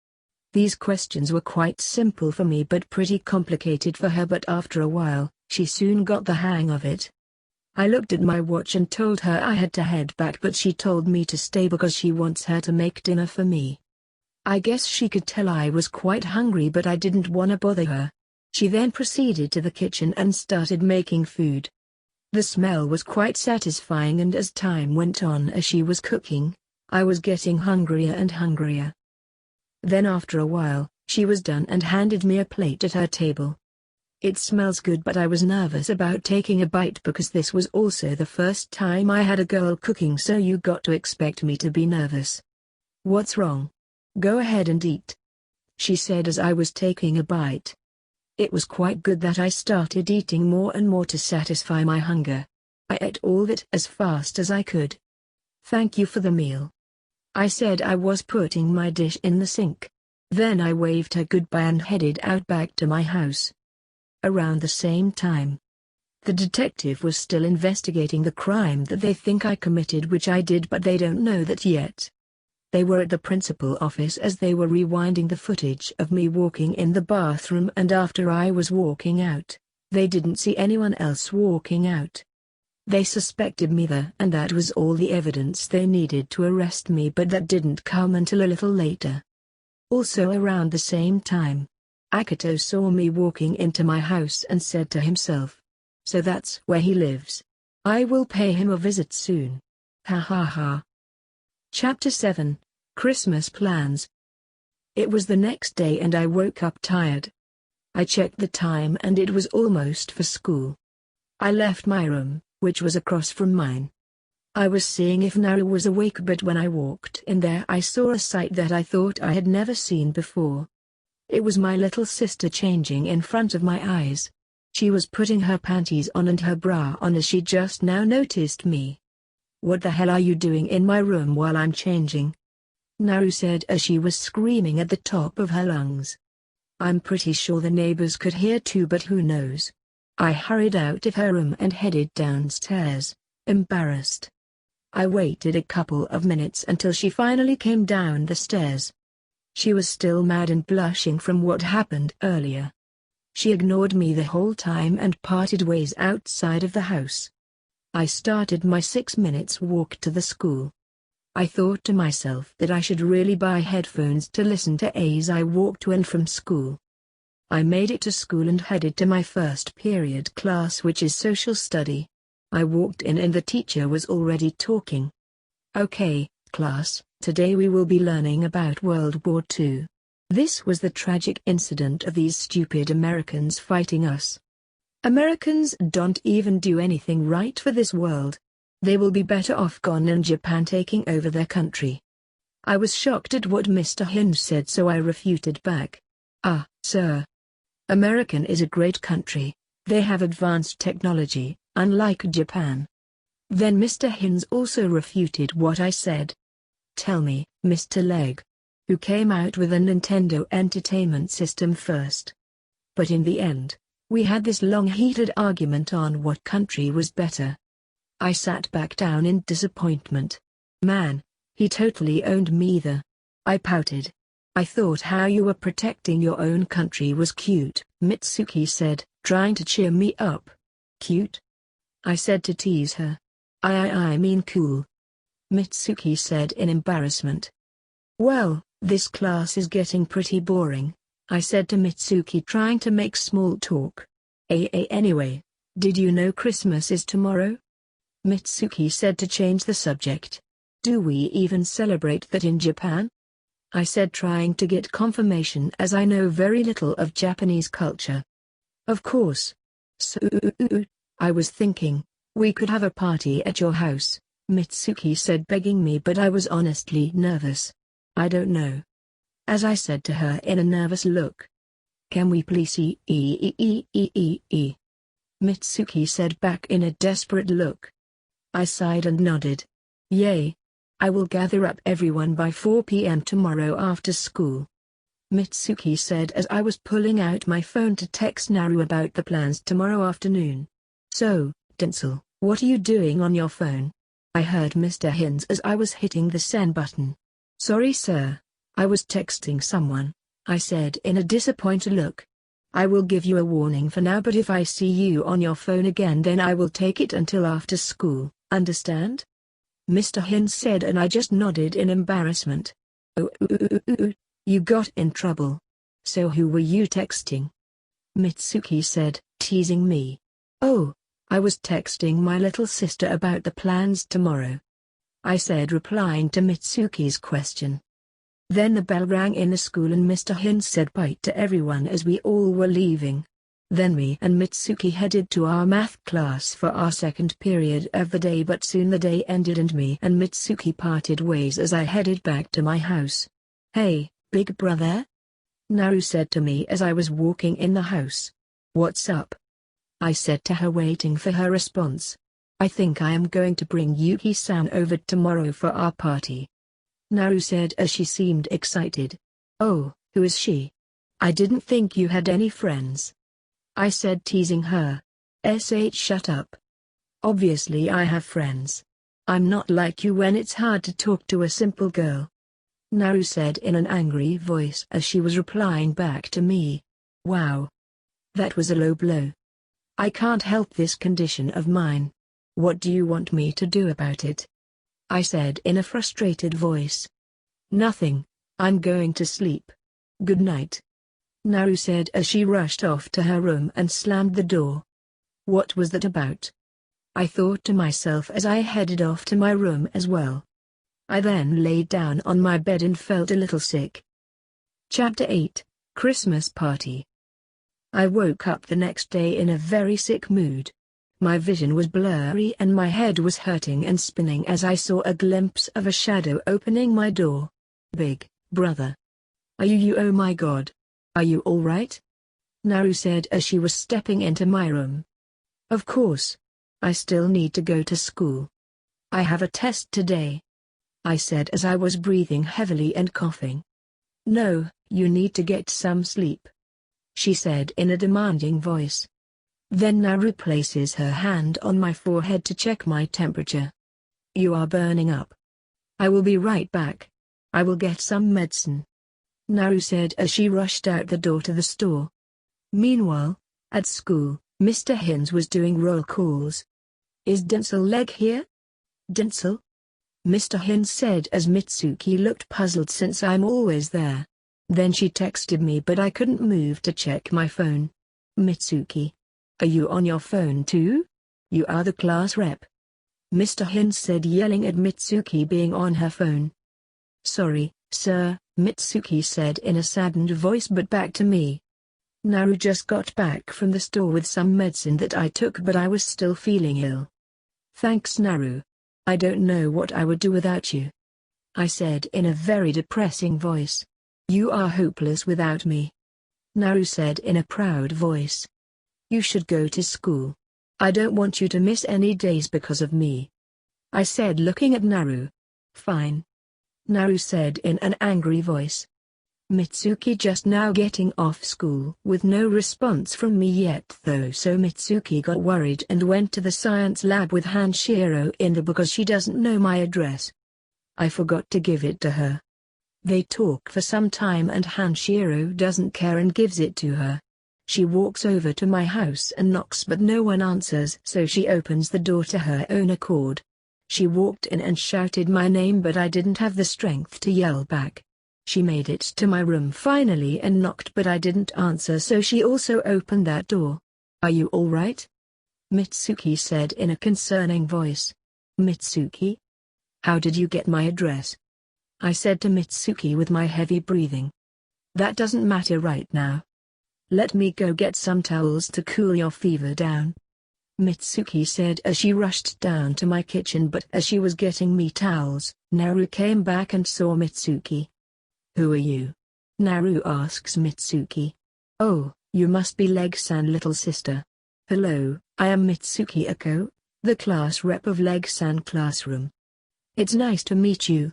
These questions were quite simple for me but pretty complicated for her, but after a while, she soon got the hang of it. I looked at my watch and told her I had to head back, but she told me to stay because she wants her to make dinner for me. I guess she could tell I was quite hungry, but I didn't want to bother her. She then proceeded to the kitchen and started making food. The smell was quite satisfying, and as time went on as she was cooking, I was getting hungrier and hungrier. Then after a while, she was done and handed me a plate at her table. It smells good, but I was nervous about taking a bite because this was also the first time I had a girl cooking, so you got to expect me to be nervous. What's wrong? Go ahead and eat, she said as I was taking a bite. It was quite good that I started eating more and more to satisfy my hunger. I ate all of it as fast as I could. Thank you for the meal, I said. I was putting my dish in the sink. Then I waved her goodbye and headed out back to my house. Around the same time, the detective was still investigating the crime that they think I committed, which I did, but they don't know that yet. They were at the principal office as they were rewinding the footage of me walking in the bathroom, and after I was walking out, they didn't see anyone else walking out. They suspected me there, and that was all the evidence they needed to arrest me, but that didn't come until a little later. Also around the same time, Akito saw me walking into my house and said to himself, "So that's where he lives. I will pay him a visit soon. Ha ha ha." Chapter 7, Christmas Plans. It was the next day and I woke up tired. I checked the time and it was almost for school. I left my room, which was across from mine. I was seeing if Naru was awake, but when I walked in there I saw a sight that I thought I had never seen before. It was my little sister changing in front of my eyes. She was putting her panties on and her bra on as she just now noticed me. "What the hell are you doing in my room while I'm changing?" Naru said as she was screaming at the top of her lungs. I'm pretty sure the neighbors could hear too, but who knows. I hurried out of her room and headed downstairs, embarrassed. I waited a couple of minutes until she finally came down the stairs. She was still mad and blushing from what happened earlier. She ignored me the whole time and parted ways outside of the house. I started my 6 minutes walk to the school. I thought to myself that I should really buy headphones to listen to as I walked to and from school. I made it to school and headed to my first period class, which is social study. I walked in and the teacher was already talking. "Okay, class, today we will be learning about World War II. This was the tragic incident of these stupid Americans fighting us. Americans don't even do anything right for this world. They will be better off gone and Japan taking over their country." I was shocked at what Mr. Hinge said, so I refuted back. "Ah, sir. American is a great country. They have advanced technology, unlike Japan." Then Mr. Hinge also refuted what I said. "Tell me, Mr. Legg, who came out with a Nintendo Entertainment System first?" But in the end, we had this long heated argument on what country was better. I sat back down in disappointment. "Man, he totally owned me there." I pouted. "I thought how you were protecting your own country was cute," Mitsuki said, trying to cheer me up. "Cute?" I said to tease her. I mean cool," Mitsuki said in embarrassment. "Well, this class is getting pretty boring," I said to Mitsuki, trying to make small talk. Anyway, did you know Christmas is tomorrow?" Mitsuki said to change the subject. "Do we even celebrate that in Japan?" I said, trying to get confirmation as I know very little of Japanese culture. "Of course. So, I was thinking, we could have a party at your house," Mitsuki said, begging me, but I was honestly nervous. "I don't know," as I said to her in a nervous look. "Can we please Mitsuki said back in a desperate look. I sighed and nodded. "Yay. I will gather up everyone by 4 p.m. tomorrow after school," Mitsuki said as I was pulling out my phone to text Naru about the plans tomorrow afternoon. "So, Denzel, what are you doing on your phone?" I heard Mr. Hinge as I was hitting the send button. "Sorry sir, I was texting someone," I said in a disappointed look. "I will give you a warning for now, but if I see you on your phone again then I will take it until after school, understand?" Mr. Hinge said, and I just nodded in embarrassment. "Oh, you got in trouble. So who were you texting?" Mitsuki said, teasing me. "Oh, I was texting my little sister about the plans tomorrow," I said, replying to Mitsuki's question. Then the bell rang in the school and Mr. Hinge said bye to everyone as we all were leaving. Then me and Mitsuki headed to our math class for our second period of the day, but soon the day ended and me and Mitsuki parted ways as I headed back to my house. "Hey, big brother?" Naru said to me as I was walking in the house. "What's up?" I said to her, waiting for her response. "I think I am going to bring Yuki-san over tomorrow for our party," Naru said as she seemed excited. "Oh, who is she? I didn't think you had any friends," I said, teasing her. Shut up. Obviously I have friends. I'm not like you when it's hard to talk to a simple girl," Naru said in an angry voice as she was replying back to me. Wow. That was a low blow. "I can't help this condition of mine. What do you want me to do about it?" I said in a frustrated voice. "Nothing, I'm going to sleep. Good night," Naru said as she rushed off to her room and slammed the door. What was that about? I thought to myself as I headed off to my room as well. I then laid down on my bed and felt a little sick. Chapter 8, Christmas Party. I woke up the next day in a very sick mood. My vision was blurry and my head was hurting and spinning as I saw a glimpse of a shadow opening my door. "Big brother. Are you? Oh my God. Are you all right?" Naru said as she was stepping into my room. "Of course. I still need to go to school. I have a test today," I said as I was breathing heavily and coughing. "No, you need to get some sleep," she said in a demanding voice. Then Naru places her hand on my forehead to check my temperature. You are burning up. I will be right back. I will get some medicine, Naru said as she rushed out the door to the store. Meanwhile, at school, Mr. Hinz was doing roll calls. Is Denzel Leg here? Denzel? Mr. Hinz said as Mitsuki looked puzzled since I'm always there. Then she texted me but I couldn't move to check my phone. Mitsuki. Are you on your phone too? You are the class rep. Mr. Hinz said, yelling at Mitsuki being on her phone. Sorry, sir, Mitsuki said in a saddened voice, but back to me. Naru just got back from the store with some medicine that I took, but I was still feeling ill. Thanks, Naru. I don't know what I would do without you, I said in a very depressing voice. You are hopeless without me, Naru said in a proud voice. You should go to school. I don't want you to miss any days because of me, I said looking at Naru. Fine, Naru said in an angry voice. Mitsuki just now getting off school with no response from me yet though, so Mitsuki got worried and went to the science lab with Hanshiro in there because she doesn't know my address. I forgot to give it to her. They talk for some time and Hanshiro doesn't care and gives it to her. She walks over to my house and knocks but no one answers, so she opens the door to her own accord. She walked in and shouted my name but I didn't have the strength to yell back. She made it to my room finally and knocked but I didn't answer, so she also opened that door. Are you all right? Mitsuki said in a concerning voice. Mitsuki? How did you get my address? I said to Mitsuki with my heavy breathing. That doesn't matter right now. Let me go get some towels to cool your fever down, Mitsuki said as she rushed down to my kitchen, but as she was getting me towels, Naru came back and saw Mitsuki. Who are you? Naru asks Mitsuki. Oh, you must be Leg-san little sister. Hello, I am Mitsuki Ako, the class rep of Leg-san classroom. It's nice to meet you,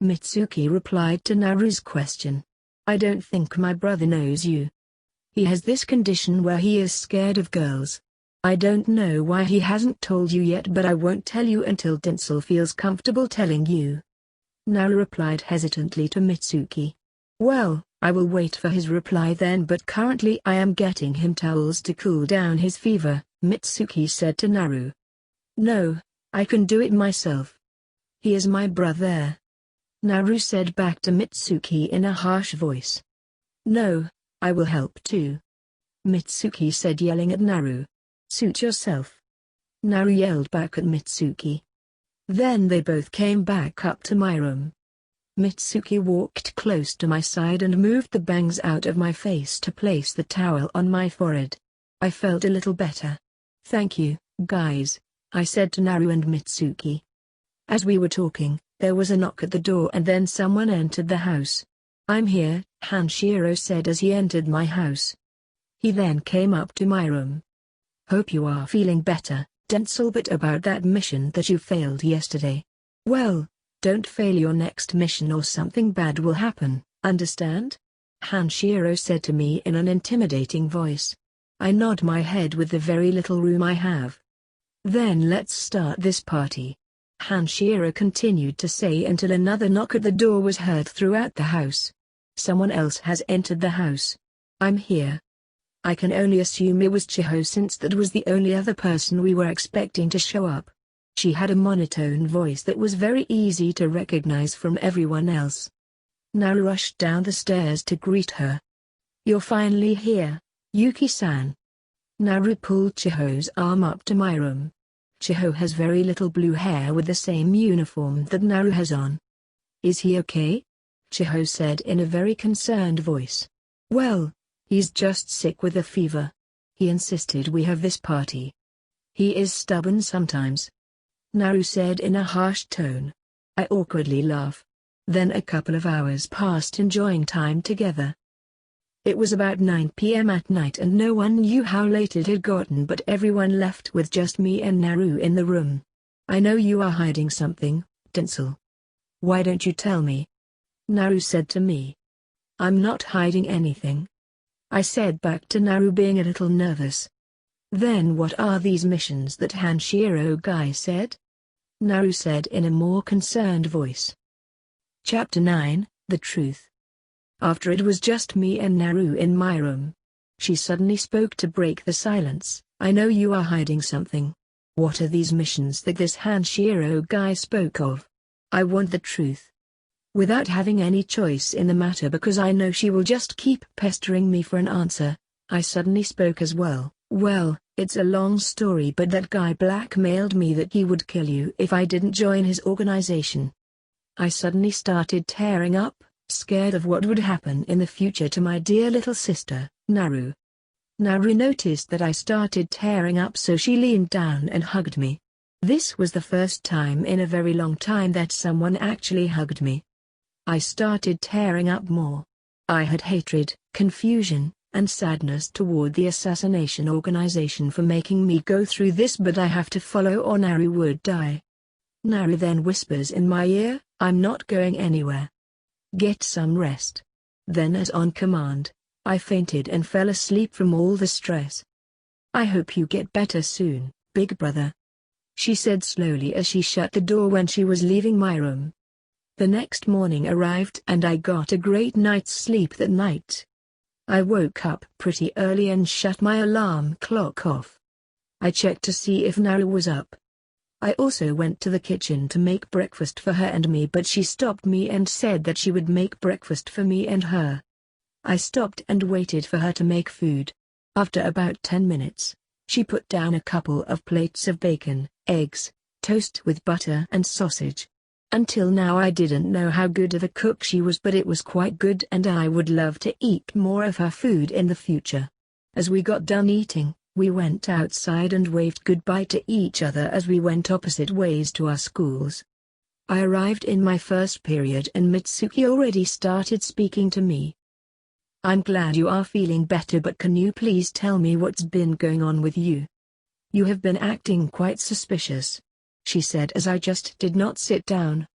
Mitsuki replied to Naru's question. I don't think my brother knows you. He has this condition where he is scared of girls. I don't know why he hasn't told you yet, but I won't tell you until Denzel feels comfortable telling you, Naru replied hesitantly to Mitsuki. Well, I will wait for his reply then, but currently I am getting him towels to cool down his fever, Mitsuki said to Naru. No, I can do it myself. He is my brother, Naru said back to Mitsuki in a harsh voice. No, I will help too, Mitsuki said, yelling at Naru. Suit yourself, Naru yelled back at Mitsuki. Then they both came back up to my room. Mitsuki walked close to my side and moved the bangs out of my face to place the towel on my forehead. I felt a little better. Thank you, guys, I said to Naru and Mitsuki. As we were talking, there was a knock at the door and then someone entered the house. I'm here, Hanshiro said as he entered my house. He then came up to my room. Hope you are feeling better, Denzel, but about that mission that you failed yesterday. Well, don't fail your next mission or something bad will happen, understand? Hanshiro said to me in an intimidating voice. I nod my head with the very little room I have. Then let's start this party, Hanshiro continued to say until another knock at the door was heard throughout the house. Someone else has entered the house. I'm here. I can only assume it was Chiho since that was the only other person we were expecting to show up. She had a monotone voice that was very easy to recognize from everyone else. Naru rushed down the stairs to greet her. You're finally here, Yuki-san. Naru pulled Chiho's arm up to my room. Chiho has very little blue hair with the same uniform that Naru has on. Is he okay? Chiho said in a very concerned voice. Well, he's just sick with a fever. He insisted we have this party. He is stubborn sometimes, Naru said in a harsh tone. I awkwardly laugh. Then a couple of hours passed enjoying time together. It was about 9 p.m. at night and no one knew how late it had gotten, but everyone left with just me and Naru in the room. I know you are hiding something, Denzel. Why don't you tell me? Naru said to me. I'm not hiding anything, I said back to Naru, being a little nervous. Then what are these missions that Hanshiro guy said? Naru said in a more concerned voice. Chapter 9, The Truth. After it was just me and Naru in my room, she suddenly spoke to break the silence. I know you are hiding something. What are these missions that this Hanshiro guy spoke of? I want the truth. Without having any choice in the matter because I know she will just keep pestering me for an answer, I suddenly spoke as well. Well, it's a long story but that guy blackmailed me that he would kill you if I didn't join his organization. I suddenly started tearing up, scared of what would happen in the future to my dear little sister, Naru. Naru noticed that I started tearing up so she leaned down and hugged me. This was the first time in a very long time that someone actually hugged me. I started tearing up more. I had hatred, confusion, and sadness toward the assassination organization for making me go through this, but I have to follow or Naru would die. Naru then whispers in my ear, I'm not going anywhere. Get some rest. Then as on command, I fainted and fell asleep from all the stress. I hope you get better soon, big brother. She said slowly as she shut the door when she was leaving my room. The next morning arrived and I got a great night's sleep that night. I woke up pretty early and shut my alarm clock off. I checked to see if Naru was up. I also went to the kitchen to make breakfast for her and me, but she stopped me and said that she would make breakfast for me and her. I stopped and waited for her to make food. After about 10 minutes, she put down a couple of plates of bacon, eggs, toast with butter and sausage. Until now I didn't know how good of a cook she was, but it was quite good and I would love to eat more of her food in the future. As we got done eating, we went outside and waved goodbye to each other as we went opposite ways to our schools. I arrived in my first period and Mitsuki already started speaking to me. I'm glad you are feeling better, but can you please tell me what's been going on with you? You have been acting quite suspicious, she said as I just did not sit down.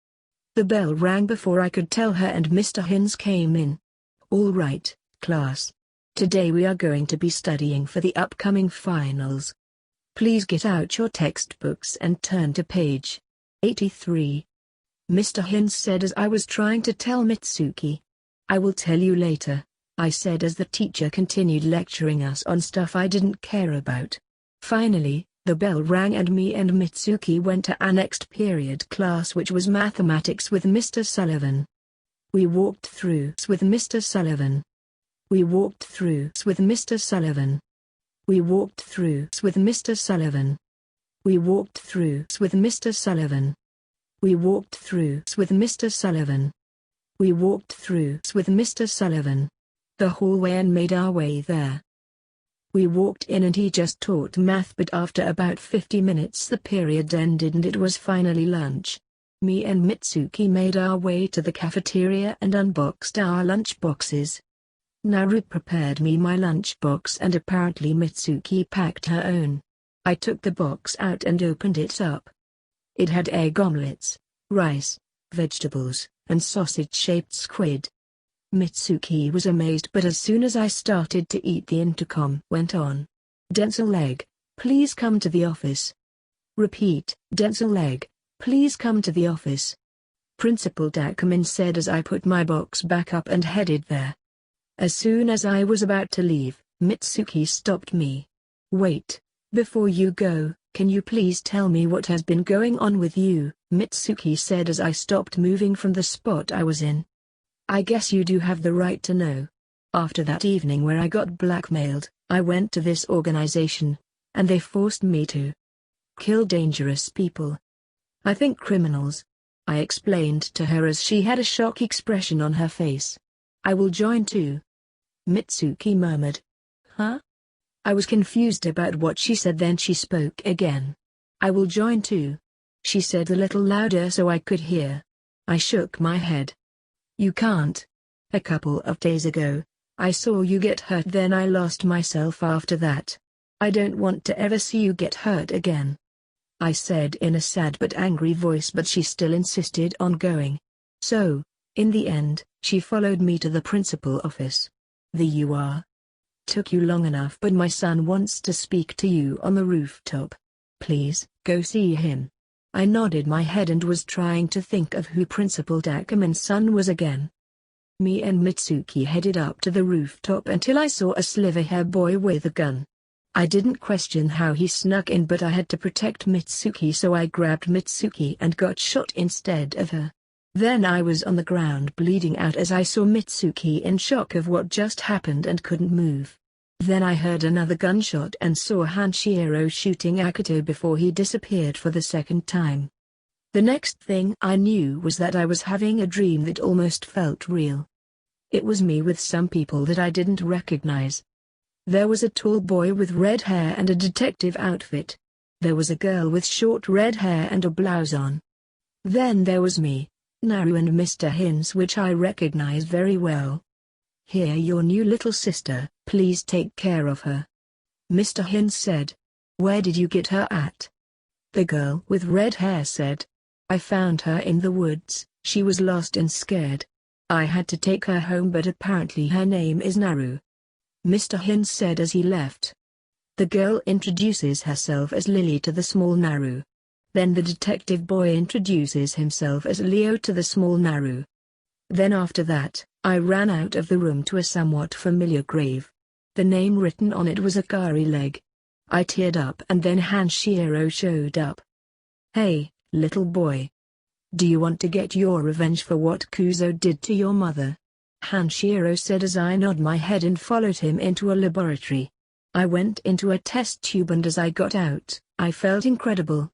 The bell rang before I could tell her and Mr. Hines came in. All right, class. Today we are going to be studying for the upcoming finals. Please get out your textbooks and turn to page 83. Mr. Hines said as I was trying to tell Mitsuki. I will tell you later, I said as the teacher continued lecturing us on stuff I didn't care about. Finally, the bell rang and me and Mitsuki went to our next period class, which was mathematics with Mr. Sullivan. We walked through with Mr. Sullivan. We walked through with Mr. Sullivan. We walked through with Mr. Sullivan. We walked through with Mr. Sullivan. We walked through with Mr. Sullivan. We walked through with Mr. Sullivan. The hallway and made our way there. We walked in and he just taught math, but after about 50 minutes the period ended and it was finally lunch. Me and Mitsuki made our way to the cafeteria and unboxed our lunch boxes. Naru prepared me my lunchbox and apparently Mitsuki packed her own. I took the box out and opened it up. It had egg omelets, rice, vegetables, and sausage-shaped squid. Mitsuki was amazed, but as soon as I started to eat the intercom went on. Denzel Egg, please come to the office. Repeat, Denzel Egg, please come to the office. Principal Dakamin said as I put my box back up and headed there. As soon as I was about to leave, Mitsuki stopped me. Wait, before you go, can you please tell me what has been going on with you? Mitsuki said as I stopped moving from the spot I was in. I guess you do have the right to know. After that evening where I got blackmailed, I went to this organization, and they forced me to kill dangerous people. I think criminals. I explained to her as she had a shock expression on her face. I will join too. Mitsuki murmured. Huh? I was confused about what she said, then she spoke again. I will join too. She said a little louder so I could hear. I shook my head. You can't. A couple of days ago, I saw you get hurt, then I lost myself after that. I don't want to ever see you get hurt again. I said in a sad but angry voice, but she still insisted on going. So, in the end, she followed me to the principal office. The UR. took you long enough, but my son wants to speak to you on the rooftop. Please, go see him." I nodded my head and was trying to think of who Principal Dakaman's son was again. Me and Mitsuki headed up to the rooftop until I saw a silver-haired boy with a gun. I didn't question how he snuck in, but I had to protect Mitsuki, so I grabbed Mitsuki and got shot instead of her. Then I was on the ground bleeding out as I saw Mitsuki in shock of what just happened and couldn't move. Then I heard another gunshot and saw Hanshiro shooting Akito before he disappeared for the second time. The next thing I knew was that I was having a dream that almost felt real. It was me with some people that I didn't recognize. There was a tall boy with red hair and a detective outfit. There was a girl with short red hair and a blouse on. Then there was me, Naru, and Mr. Hinz, which I recognize very well. "Here, your new little sister, please take care of her," Mr. Hinz said. "Where did you get her at?" The girl with red hair said. "I found her in the woods. She was lost and scared. I had to take her home, but apparently her name is Naru," Mr. Hinz said as he left. The girl introduces herself as Lily to the small Naru. Then the detective boy introduces himself as Leo to the small Naru. Then after that, I ran out of the room to a somewhat familiar grave. The name written on it was Akari Leg. I teared up, and then Hanshiro showed up. "Hey, little boy. Do you want to get your revenge for what Kuzo did to your mother?" Hanshiro said as I nodded my head and followed him into a laboratory. I went into a test tube, and as I got out, I felt incredible.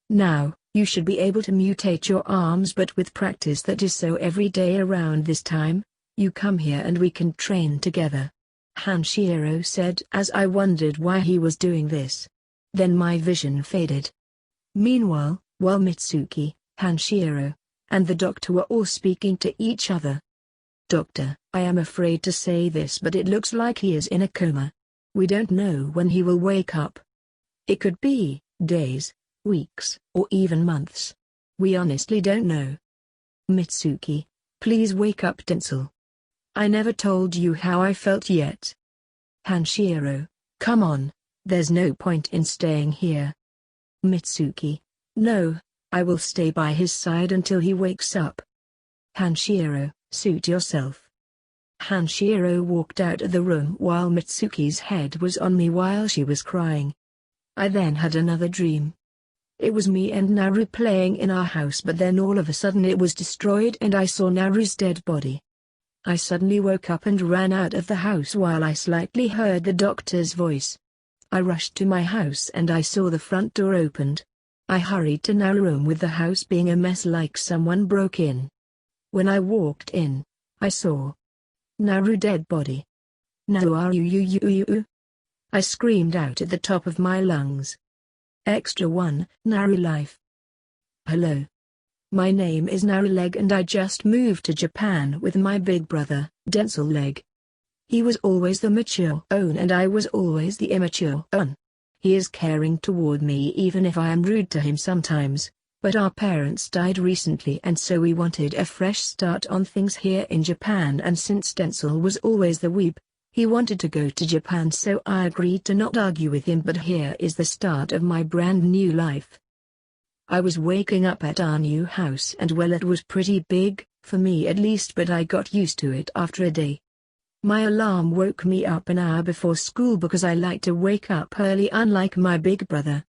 "Now, you should be able to mutate your arms, but with practice that is so every day around this time, you come here and we can train together," Hanshiro said as I wondered why he was doing this. Then my vision faded. Meanwhile, while Mitsuki, Hanshiro, and the doctor were all speaking to each other. "Doctor, I am afraid to say this, but it looks like he is in a coma. We don't know when he will wake up. It could be days, weeks, or even months. We honestly don't know." "Mitsuki, please wake up Denzel. I never told you how I felt yet." "Hanshiro, come on, there's no point in staying here." "Mitsuki, no, I will stay by his side until he wakes up." "Hanshiro, suit yourself." Hanshiro walked out of the room while Mitsuki's head was on me while she was crying. I then had another dream. It was me and Naru playing in our house, but then all of a sudden it was destroyed and I saw Naru's dead body. I suddenly woke up and ran out of the house while I slightly heard the doctor's voice. I rushed to my house and I saw the front door opened. I hurried to Naru's room with the house being a mess, like someone broke in. When I walked in, I saw Naru's dead body. "Naru, are you?" I screamed out at the top of my lungs. Extra 1, Naru Life. Hello. My name is Naru Leg and I just moved to Japan with my big brother, Denzel Leg. He was always the mature one and I was always the immature one. He is caring toward me even if I am rude to him sometimes, but our parents died recently and so we wanted a fresh start on things here in Japan, and since Denzel was always the weeb, he wanted to go to Japan, so I agreed to not argue with him, but here is the start of my brand new life. I was waking up at our new house and well, it was pretty big, for me at least, but I got used to it after a day. My alarm woke me up an hour before school because I like to wake up early, unlike my big brother.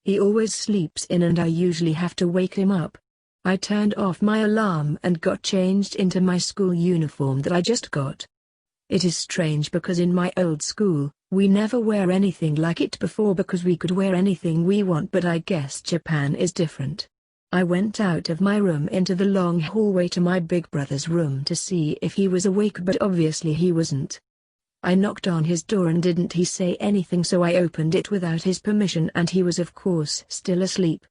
He always sleeps in and I usually have to wake him up. I turned off my alarm and got changed into my school uniform that I just got. It is strange because in my old school, we never wear anything like it before because we could wear anything we want, but I guess Japan is different. I went out of my room into the long hallway to my big brother's room to see if he was awake, but obviously he wasn't. I knocked on his door and didn't he say anything, so I opened it without his permission and he was of course still asleep.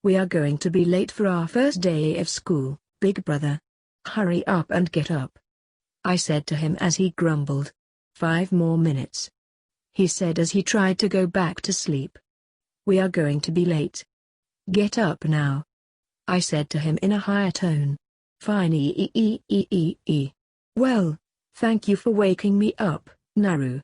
"We are going to be late for our first day of school, big brother. Hurry up and get up," I said to him as he grumbled. "5 more minutes," he said as he tried to go back to sleep. "We are going to be late. Get up now," I said to him in a higher tone. "Fine. Well, thank you for waking me up, Naru,"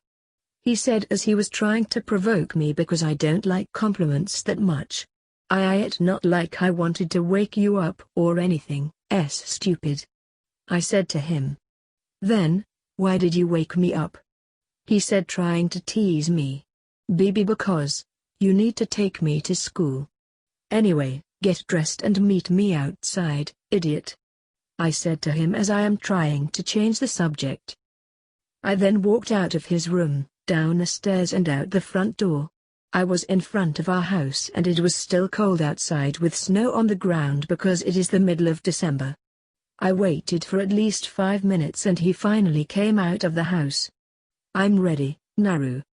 he said as he was trying to provoke me because I don't like compliments that much. It not like I wanted to wake you up or anything, stupid," I said to him. "Then, why did you wake me up?" he said, trying to tease me. "Baby, because you need to take me to school. Anyway, get dressed and meet me outside, idiot," I said to him as I am trying to change the subject. I then walked out of his room, down the stairs and out the front door. I was in front of our house and it was still cold outside with snow on the ground because it is the middle of December. I waited for at least 5 minutes and he finally came out of the house. "I'm ready, Naru,"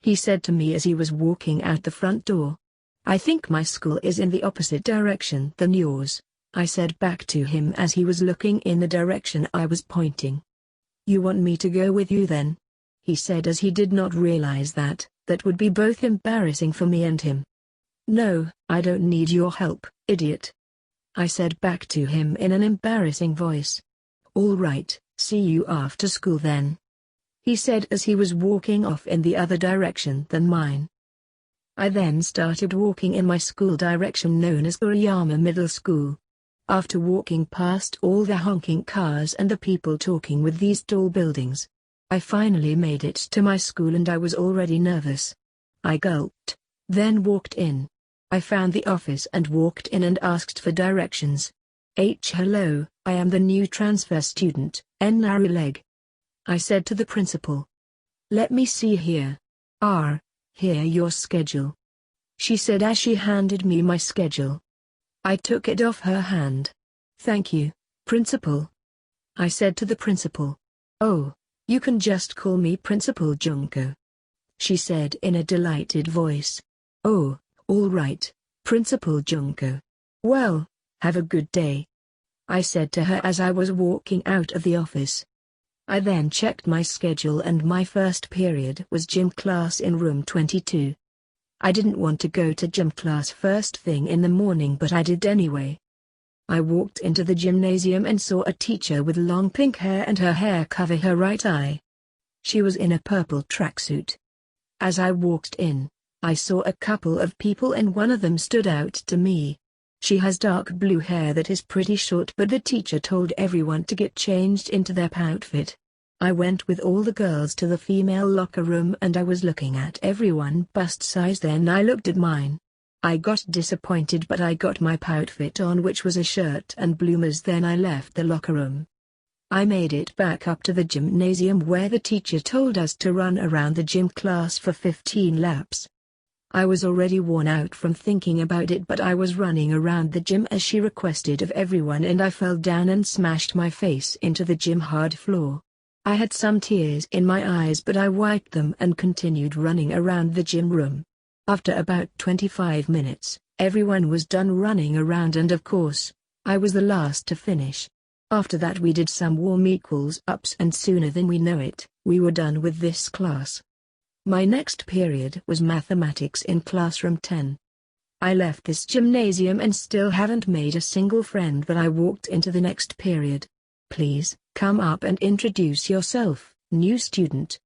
he said to me as he was walking out the front door. "I think my school is in the opposite direction than yours," I said back to him as he was looking in the direction I was pointing. "You want me to go with you then?" he said as he did not realize that would be both embarrassing for me and him. "No, I don't need your help, idiot," I said back to him in an embarrassing voice. "All right, see you after school then," he said as he was walking off in the other direction than mine. I then started walking in my school direction known as Kuriyama Middle School. After walking past all the honking cars and the people talking with these tall buildings, I finally made it to my school and I was already nervous. I gulped, then walked in. I found the office and walked in and asked for directions. "Hello, I am the new transfer student, Naru Leg," I said to the principal. "Let me see here. Here your schedule," she said as she handed me my schedule. I took it off her hand. "Thank you, principal," I said to the principal. "Oh, you can just call me Principal Junko," she said in a delighted voice. "Oh, all right, Principal Junko. Well, have a good day," I said to her as I was walking out of the office. I then checked my schedule and my first period was gym class in room 22. I didn't want to go to gym class first thing in the morning but I did anyway. I walked into the gymnasium and saw a teacher with long pink hair and her hair cover her right eye. She was in a purple tracksuit. As I walked in, I saw a couple of people and one of them stood out to me. She has dark blue hair that is pretty short but the teacher told everyone to get changed into their outfit. I went with all the girls to the female locker room and I was looking at everyone bust size then I looked at mine. I got disappointed but I got my outfit on which was a shirt and bloomers then I left the locker room. I made it back up to the gymnasium where the teacher told us to run around the gym class for 15 laps. I was already worn out from thinking about it but I was running around the gym as she requested of everyone and I fell down and smashed my face into the gym hard floor. I had some tears in my eyes but I wiped them and continued running around the gym room. After about 25 minutes, everyone was done running around and of course, I was the last to finish. After that we did some warm ups and sooner than we know it, we were done with this class. My next period was mathematics in classroom 10. I left this gymnasium and still haven't made a single friend but I walked into the next period. "Please, come up and introduce yourself, new student,"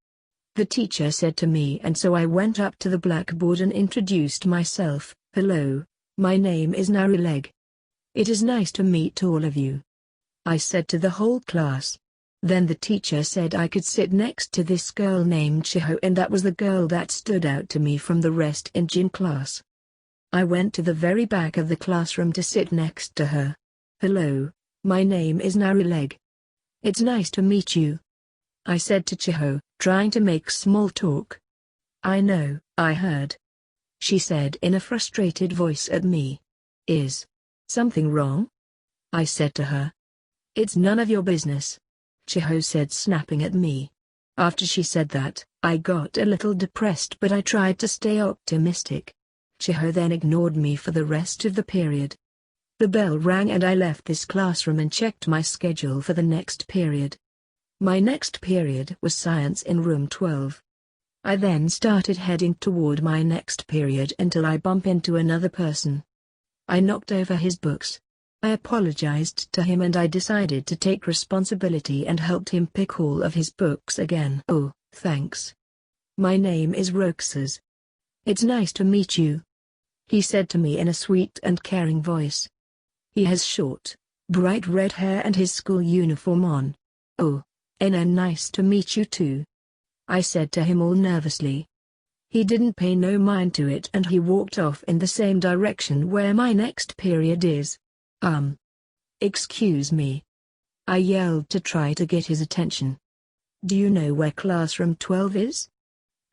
the teacher said to me and so I went up to the blackboard and introduced myself. "Hello, my name is Naru Leg. It is nice to meet all of you," I said to the whole class. Then the teacher said I could sit next to this girl named Chiho and that was the girl that stood out to me from the rest in gym class. I went to the very back of the classroom to sit next to her. "Hello, my name is Naru Leg. It's nice to meet you," I said to Chiho, trying to make small talk. "I know, I heard," she said in a frustrated voice at me. "Is something wrong?" I said to her. "It's none of your business," Chiho said, snapping at me. After she said that, I got a little depressed but I tried to stay optimistic. Chiho then ignored me for the rest of the period. The bell rang and I left this classroom and checked my schedule for the next period. My next period was science in room 12. I then started heading toward my next period until I bump into another person. I knocked over his books. I apologized to him and I decided to take responsibility and helped him pick all of his books again. "Oh, Thanks. My name is Roxas. It's nice to meet you, he said to me in a sweet and caring voice. He has short, bright red hair and his school uniform on. Oh, and nice to meet you too, I said to him all nervously. He didn't pay no mind to it and he walked off in the same direction where my next period is. Excuse me, I yelled to try to get his attention. Do you know where classroom 12 is?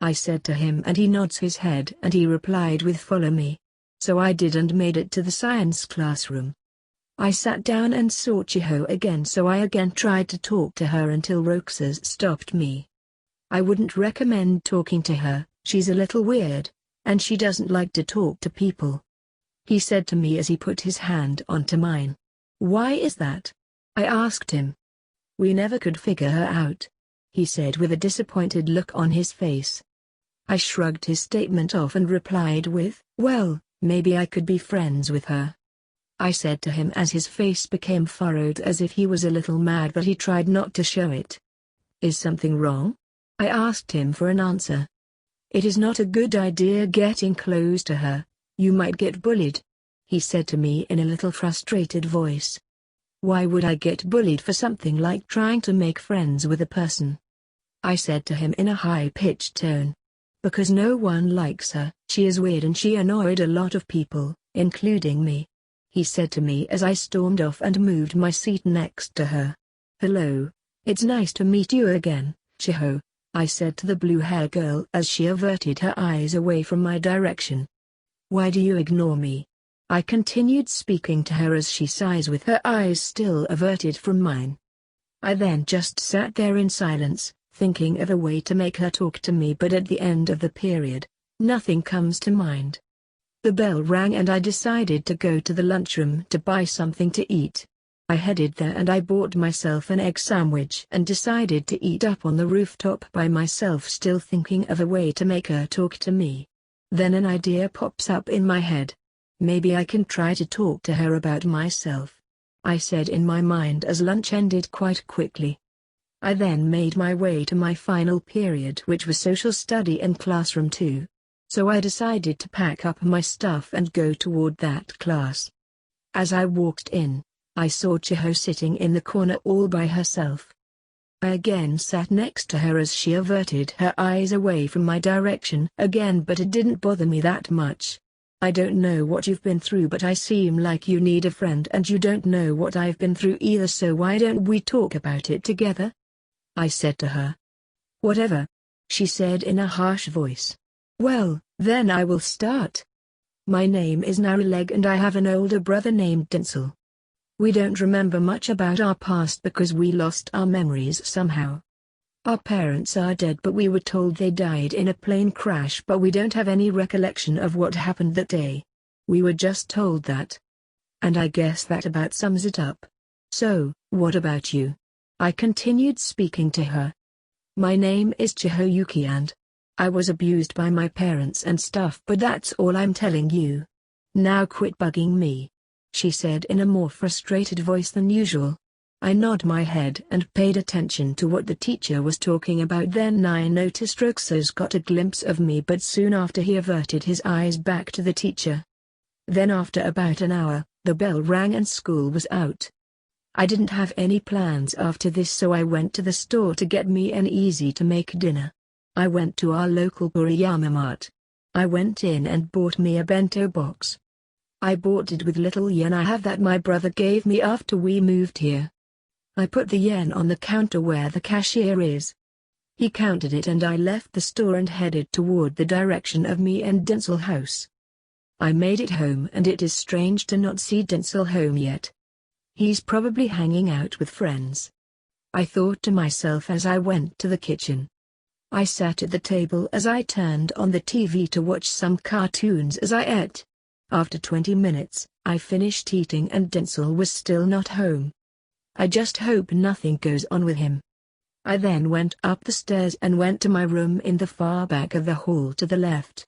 I said to him and he nods his head and he replied with follow me. So I did and made it to the science classroom. I sat down and saw Chiho again, so I again tried to talk to her until Roxas stopped me. I wouldn't recommend talking to her, she's a little weird, and she doesn't like to talk to people, he said to me as he put his hand onto mine. Why is that? I asked him. We never could figure her out, he said with a disappointed look on his face. I shrugged his statement off and replied with, well, maybe I could be friends with her, I said to him as his face became furrowed as if he was a little mad, but he tried not to show it. Is something wrong? I asked him for an answer. It is not a good idea getting close to her, you might get bullied, he said to me in a little frustrated voice. Why would I get bullied for something like trying to make friends with a person? I said to him in a high-pitched tone. Because no one likes her, she is weird and she annoyed a lot of people, including me, he said to me as I stormed off and moved my seat next to her. Hello, it's nice to meet you again, Chiho, I said to the blue-hair girl as she averted her eyes away from my direction. Why do you ignore me? I continued speaking to her as she sighs with her eyes still averted from mine. I then just sat there in silence, thinking of a way to make her talk to me, but at the end of the period, nothing comes to mind. The bell rang and I decided to go to the lunchroom to buy something to eat. I headed there and I bought myself an egg sandwich and decided to eat up on the rooftop by myself, still thinking of a way to make her talk to me. Then an idea pops up in my head. Maybe I can try to talk to her about myself, I said in my mind as lunch ended quite quickly. I then made my way to my final period, which was social study in classroom 2. So I decided to pack up my stuff and go toward that class. As I walked in, I saw Chiho sitting in the corner all by herself. I again sat next to her as she averted her eyes away from my direction again, but it didn't bother me that much. I don't know what you've been through, but I seem like you need a friend and you don't know what I've been through either, so why don't we talk about it together? I said to her. Whatever, she said in a harsh voice. Well, then I will start. My name is Narileg and I have an older brother named Denzel. We don't remember much about our past because we lost our memories somehow. Our parents are dead, but we were told they died in a plane crash, but we don't have any recollection of what happened that day. We were just told that. And I guess that about sums it up. So, what about you? I continued speaking to her. My name is Chihoyuki and I was abused by my parents and stuff, but that's all I'm telling you. Now quit bugging me, she said in a more frustrated voice than usual. I nodded my head and paid attention to what the teacher was talking about. Then I noticed Roxas got a glimpse of me, but soon after he averted his eyes back to the teacher. Then after about an hour, the bell rang and school was out. I didn't have any plans after this, so I went to the store to get me an easy-to-make dinner. I went to our local Kuriyama mart. I went in and bought me a bento box. I bought it with little yen I have that my brother gave me after we moved here. I put the yen on the counter where the cashier is. He counted it and I left the store and headed toward the direction of me and Denzel's house. I made it home and it is strange to not see Denzel home yet. He's probably hanging out with friends, I thought to myself as I went to the kitchen. I sat at the table as I turned on the TV to watch some cartoons as I ate. After 20 minutes, I finished eating and Denzel was still not home. I just hope nothing goes on with him. I then went up the stairs and went to my room in the far back of the hall to the left.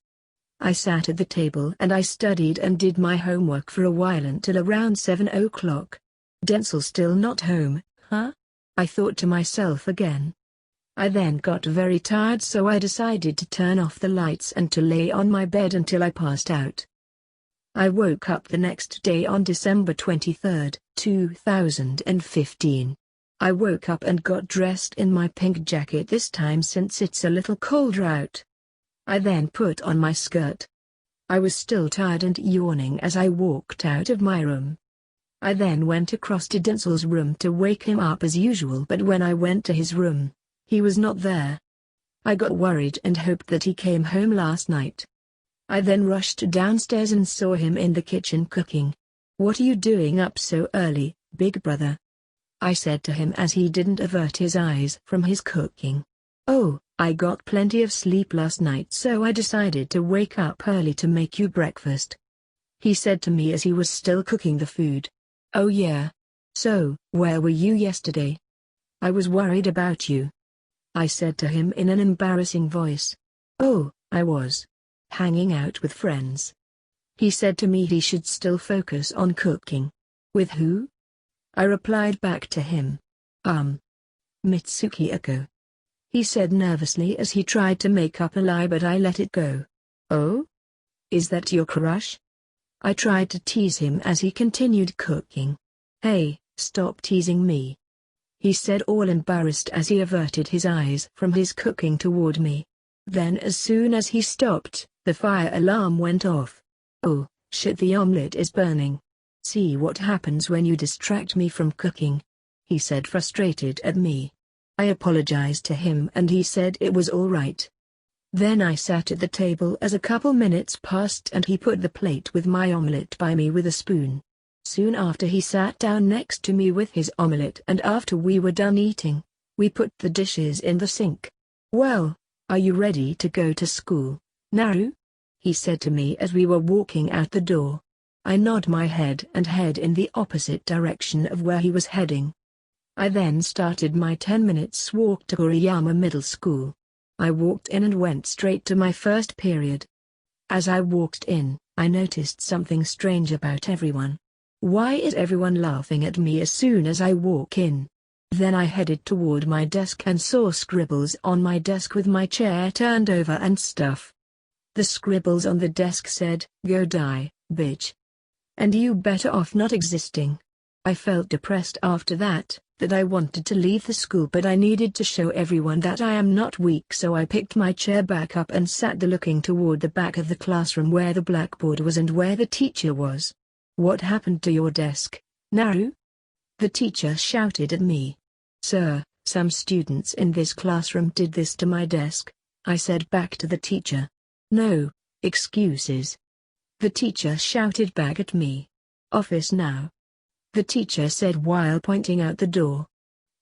I sat at the table and I studied and did my homework for a while until around 7 o'clock. Denzel still not home, huh? I thought to myself again. I then got very tired, so I decided to turn off the lights and to lay on my bed until I passed out. I woke up the next day on December 23, 2015. I woke up and got dressed in my pink jacket this time since it's a little colder out. I then put on my skirt. I was still tired and yawning as I walked out of my room. I then went across to Dinsel's room to wake him up as usual, but when I went to his room, he was not there. I got worried and hoped that he came home last night. I then rushed downstairs and saw him in the kitchen cooking. "What are you doing up so early, big brother?" I said to him as he didn't avert his eyes from his cooking. "Oh, I got plenty of sleep last night, so I decided to wake up early to make you breakfast," he said to me as he was still cooking the food. "Oh yeah? So, where were you yesterday? I was worried about you," I said to him in an embarrassing voice. "Oh, I was hanging out with friends." He said to me he should still focus on cooking. "With who?" I replied back to him. Mitsuki Oko," he said nervously as he tried to make up a lie, but I let it go. "Oh? Is that your crush?" I tried to tease him as he continued cooking. "Hey, stop teasing me," he said, all embarrassed as he averted his eyes from his cooking toward me. Then as soon as he stopped, the fire alarm went off. "Oh, shit, the omelette is burning. See what happens when you distract me from cooking," he said, frustrated at me. I apologized to him and he said it was all right. Then I sat at the table as a couple minutes passed and he put the plate with my omelette by me with a spoon. Soon after he sat down next to me with his omelette, and after we were done eating, we put the dishes in the sink. "Well, are you ready to go to school, Naru?" he said to me as we were walking out the door. I nod my head and head in the opposite direction of where he was heading. I then started my 10 minutes walk to Kuriyama Middle School. I walked in and went straight to my first period. As I walked in, I noticed something strange about everyone. Why is everyone laughing at me as soon as I walk in? Then I headed toward my desk and saw scribbles on my desk with my chair turned over and stuff. The scribbles on the desk said, "Go die, bitch. And you better off not existing." I felt depressed after that I wanted to leave the school, but I needed to show everyone that I am not weak, so I picked my chair back up and sat looking toward the back of the classroom where the blackboard was and where the teacher was. "What happened to your desk, Naru?" the teacher shouted at me. "Sir, some students in this classroom did this to my desk," I said back to the teacher. "No excuses," the teacher shouted back at me. "Office now," the teacher said while pointing out the door.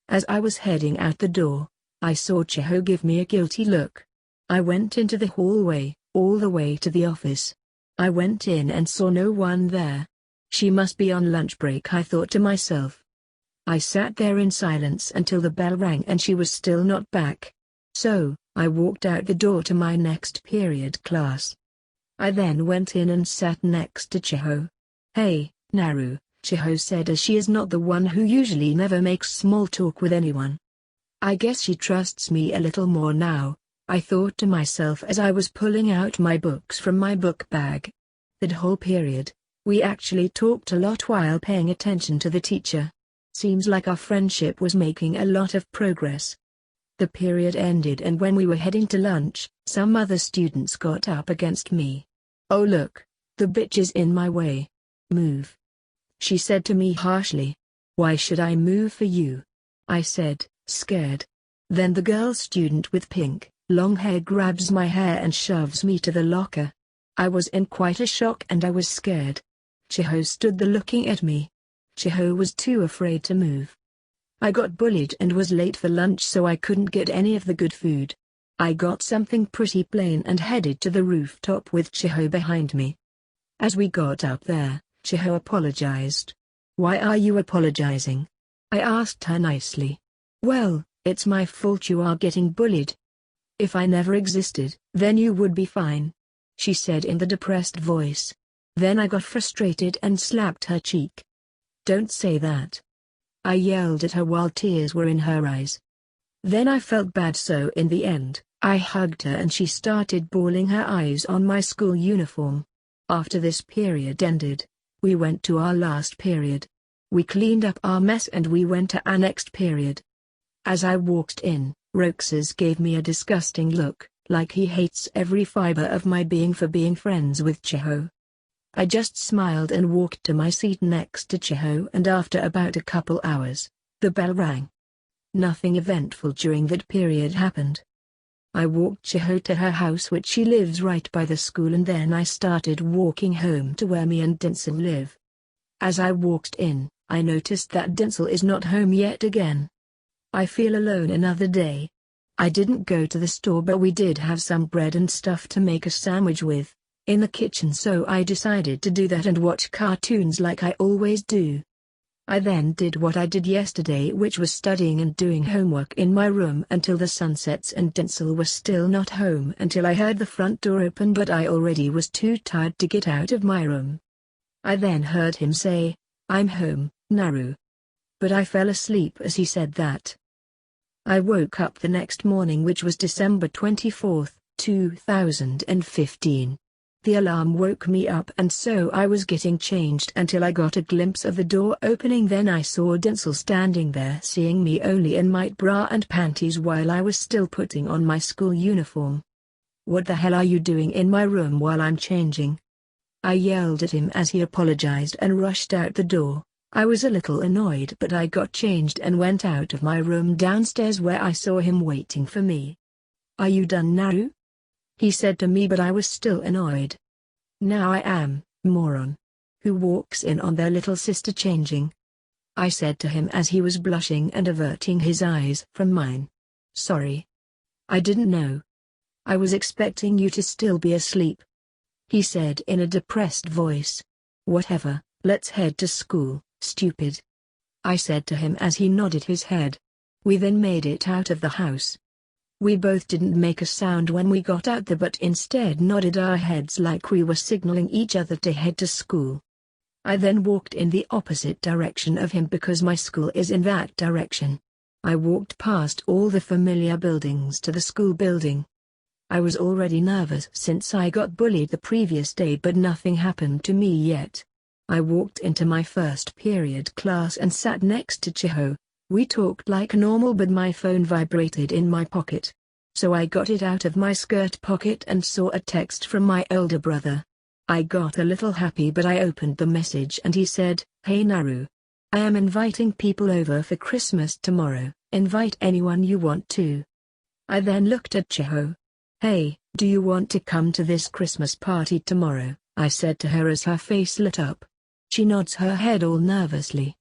As I was heading out the door, I saw Chiho give me a guilty look. I went into the hallway, all the way to the office. I went in and saw no one there. She must be on lunch break, I thought to myself. I sat there in silence until the bell rang and she was still not back. So, I walked out the door to my next period class. I then went in and sat next to Chiho. "Hey, Naru," Chiho said as she is not the one who usually never makes small talk with anyone. "I guess she trusts me a little more now," I thought to myself as I was pulling out my books from my book bag. That whole period, we actually talked a lot while paying attention to the teacher. Seems like our friendship was making a lot of progress. The period ended and when we were heading to lunch, some other students got up against me. "Oh look, the bitch is in my way. Move," she said to me harshly. "Why should I move for you?" I said, scared. Then the girl student with pink, long hair grabs my hair and shoves me to the locker. I was in quite a shock and I was scared. Chiho stood there looking at me. Chiho was too afraid to move. I got bullied and was late for lunch, so I couldn't get any of the good food. I got something pretty plain and headed to the rooftop with Chiho behind me. As we got up there, Chiho apologized. "Why are you apologizing?" I asked her nicely. "Well, it's my fault you are getting bullied. If I never existed, then you would be fine," she said in the depressed voice. Then I got frustrated and slapped her cheek. "Don't say that," I yelled at her while tears were in her eyes. Then I felt bad, so in the end, I hugged her and she started bawling her eyes on my school uniform. After this period ended, we went to our last period. We cleaned up our mess and we went to our next period. As I walked in, Roxas gave me a disgusting look, like he hates every fiber of my being for being friends with Chiho. I just smiled and walked to my seat next to Chiho, and after about a couple hours, the bell rang. Nothing eventful during that period happened. I walked Chiho to her house, which she lives right by the school, and then I started walking home to where me and Denzel live. As I walked in, I noticed that Denzel is not home yet again. I feel alone another day. I didn't go to the store, but we did have some bread and stuff to make a sandwich with in the kitchen, so I decided to do that and watch cartoons like I always do. I then did what I did yesterday, which was studying and doing homework in my room until the sun sets, and Denzel was still not home until I heard the front door open, but I already was too tired to get out of my room. I then heard him say, "I'm home, Naru." But I fell asleep as he said that. I woke up the next morning, which was December 24, 2015. The alarm woke me up, and so I was getting changed until I got a glimpse of the door opening. Then I saw Denzel standing there, seeing me only in my bra and panties while I was still putting on my school uniform. "What the hell are you doing in my room while I'm changing?" I yelled at him as he apologized and rushed out the door. I was a little annoyed, but I got changed and went out of my room downstairs, where I saw him waiting for me. "Are you done, Naru?" he said to me, but I was still annoyed. "Now I am, moron. Who walks in on their little sister changing?" I said to him as he was blushing and averting his eyes from mine. "Sorry. I didn't know. I was expecting you to still be asleep," he said in a depressed voice. "Whatever, let's head to school, stupid," I said to him as he nodded his head. We then made it out of the house. We both didn't make a sound when we got out there, but instead nodded our heads like we were signaling each other to head to school. I then walked in the opposite direction of him because my school is in that direction. I walked past all the familiar buildings to the school building. I was already nervous since I got bullied the previous day, but nothing happened to me yet. I walked into my first period class and sat next to Chiho. We talked like normal, but my phone vibrated in my pocket. So I got it out of my skirt pocket and saw a text from my older brother. I got a little happy, but I opened the message and he said, "Hey Naru. I am inviting people over for Christmas tomorrow. Invite anyone you want to." I then looked at Chiho. "Hey, do you want to come to this Christmas party tomorrow?" I said to her as her face lit up. She nods her head all nervously.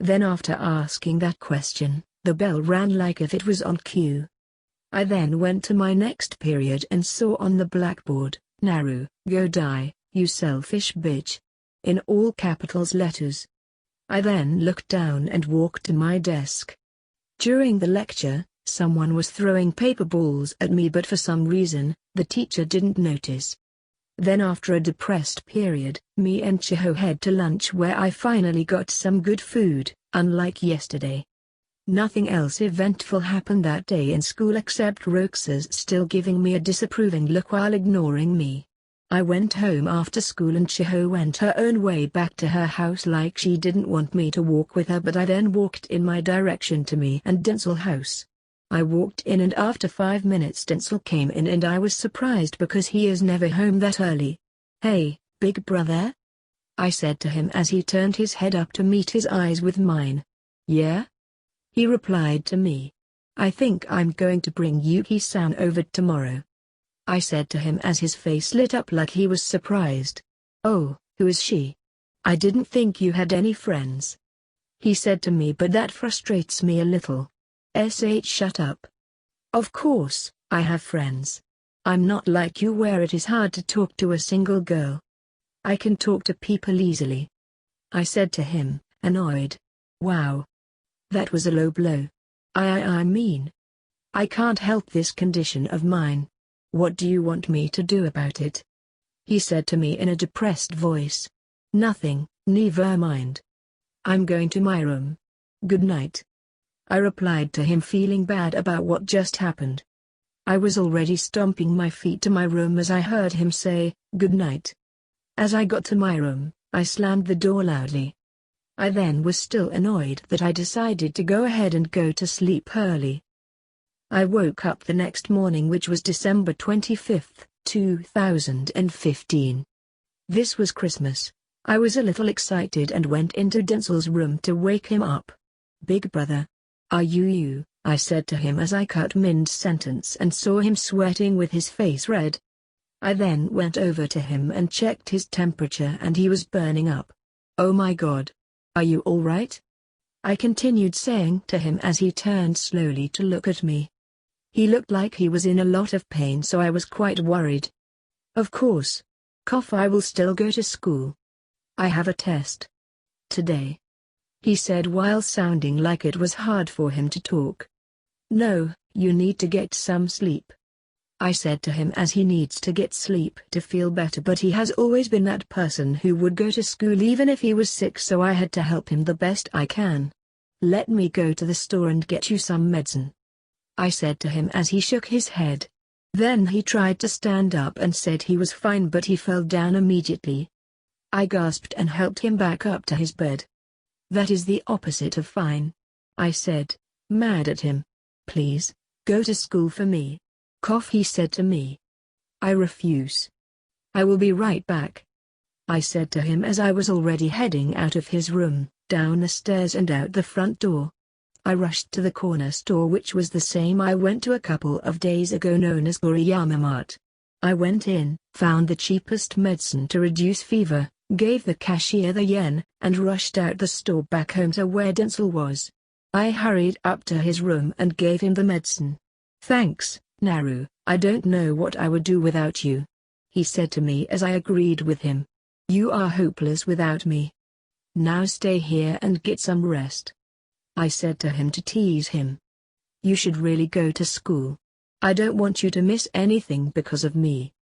Then after asking that question, the bell rang like if it was on cue. I then went to my next period and saw on the blackboard, "Naru, go die, you selfish bitch," in all capitals letters. I then looked down and walked to my desk. During the lecture, someone was throwing paper balls at me, but for some reason, the teacher didn't notice. Then after a depressed period, me and Chiho head to lunch, where I finally got some good food, unlike yesterday. Nothing else eventful happened that day in school except Roxas still giving me a disapproving look while ignoring me. I went home after school and Chiho went her own way back to her house like she didn't want me to walk with her, but I then walked in my direction to me and Denzel's house. I walked in and after 5 minutes Denzel came in and I was surprised because he is never home that early. "Hey, big brother?" I said to him as he turned his head up to meet his eyes with mine. "Yeah?" he replied to me. "I think I'm going to bring Yuki-san over tomorrow," I said to him as his face lit up like he was surprised. "Oh, who is she? I didn't think you had any friends," he said to me, but that frustrates me a little. Shut up. Of course, I have friends. I'm not like you where it is hard to talk to a single girl. I can talk to people easily," I said to him, annoyed. Wow. That was a low blow. I mean, I can't help this condition of mine. What do you want me to do about it?" he said to me in a depressed voice. "Nothing, never mind. I'm going to my room. Good night." I replied to him, feeling bad about what just happened. I was already stomping my feet to my room as I heard him say, "Good night." As I got to my room, I slammed the door loudly. I then was still annoyed that I decided to go ahead and go to sleep early. I woke up the next morning, which was December 25th, 2015. This was Christmas. I was a little excited and went into Denzel's room to wake him up. "Big brother. Are you?" I said to him as I cut mid-sentence and saw him sweating with his face red. I then went over to him and checked his temperature, and he was burning up. "Oh my God. Are you all right?" I continued saying to him as he turned slowly to look at me. He looked like he was in a lot of pain, so I was quite worried. "Of course. I will still go to school. I have a test today," he said while sounding like it was hard for him to talk. "No, you need to get some sleep," I said to him, as he needs to get sleep to feel better, but he has always been that person who would go to school even if he was sick, so I had to help him the best I can. "Let me go to the store and get you some medicine," I said to him as he shook his head. Then he tried to stand up and said he was fine, but he fell down immediately. I gasped and helped him back up to his bed. "That is the opposite of fine," I said, mad at him. "Please, go to school for me," he said to me. "I refuse. I will be right back," I said to him as I was already heading out of his room, down the stairs and out the front door. I rushed to the corner store, which was the same I went to a couple of days ago, known as Kuriyama Mart. I went in, found the cheapest medicine to reduce fever, gave the cashier the yen, and rushed out the store back home to where Denzel was. I hurried up to his room and gave him the medicine. "Thanks, Naru, I don't know what I would do without you," he said to me as I agreed with him. "You are hopeless without me. Now stay here and get some rest," I said to him to tease him. "You should really go to school. I don't want you to miss anything because of me,"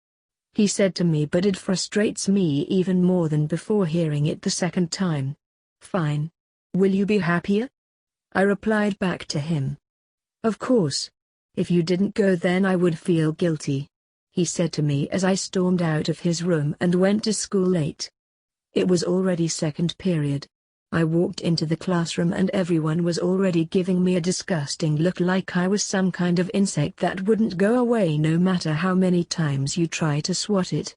he said to me, but it frustrates me even more than before hearing it the second time. "Fine. Will you be happier?" I replied back to him. "Of course. If you didn't go, then I would feel guilty," he said to me as I stormed out of his room and went to school late. It was already second period. I walked into the classroom and everyone was already giving me a disgusting look, like I was some kind of insect that wouldn't go away no matter how many times you try to swat it.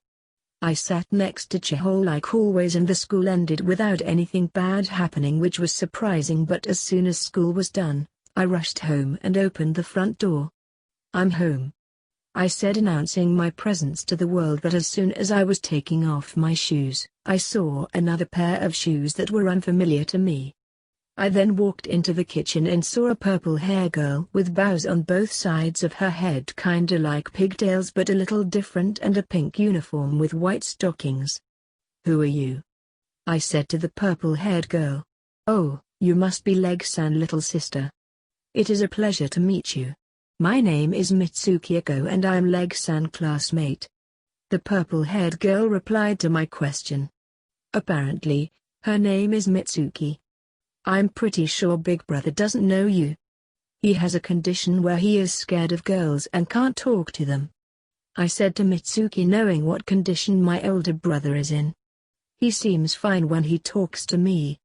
I sat next to Chihol like always, and the school ended without anything bad happening, which was surprising, but as soon as school was done, I rushed home and opened the front door. "I'm home," I said, announcing my presence to the world, but as soon as I was taking off my shoes, I saw another pair of shoes that were unfamiliar to me. I then walked into the kitchen and saw a purple hair girl with bows on both sides of her head, kinda like pigtails but a little different, and a pink uniform with white stockings. "Who are you?" I said to the purple-haired girl. "Oh, you must be Leg-san, little sister. It is a pleasure to meet you. My name is Mitsuki Eko and I am Leg-san classmate," the purple-haired girl replied to my question. "Apparently, her name is Mitsuki. I'm pretty sure Big Brother doesn't know you. He has a condition where he is scared of girls and can't talk to them," I said to Mitsuki, knowing what condition my older brother is in. "He seems fine when he talks to me."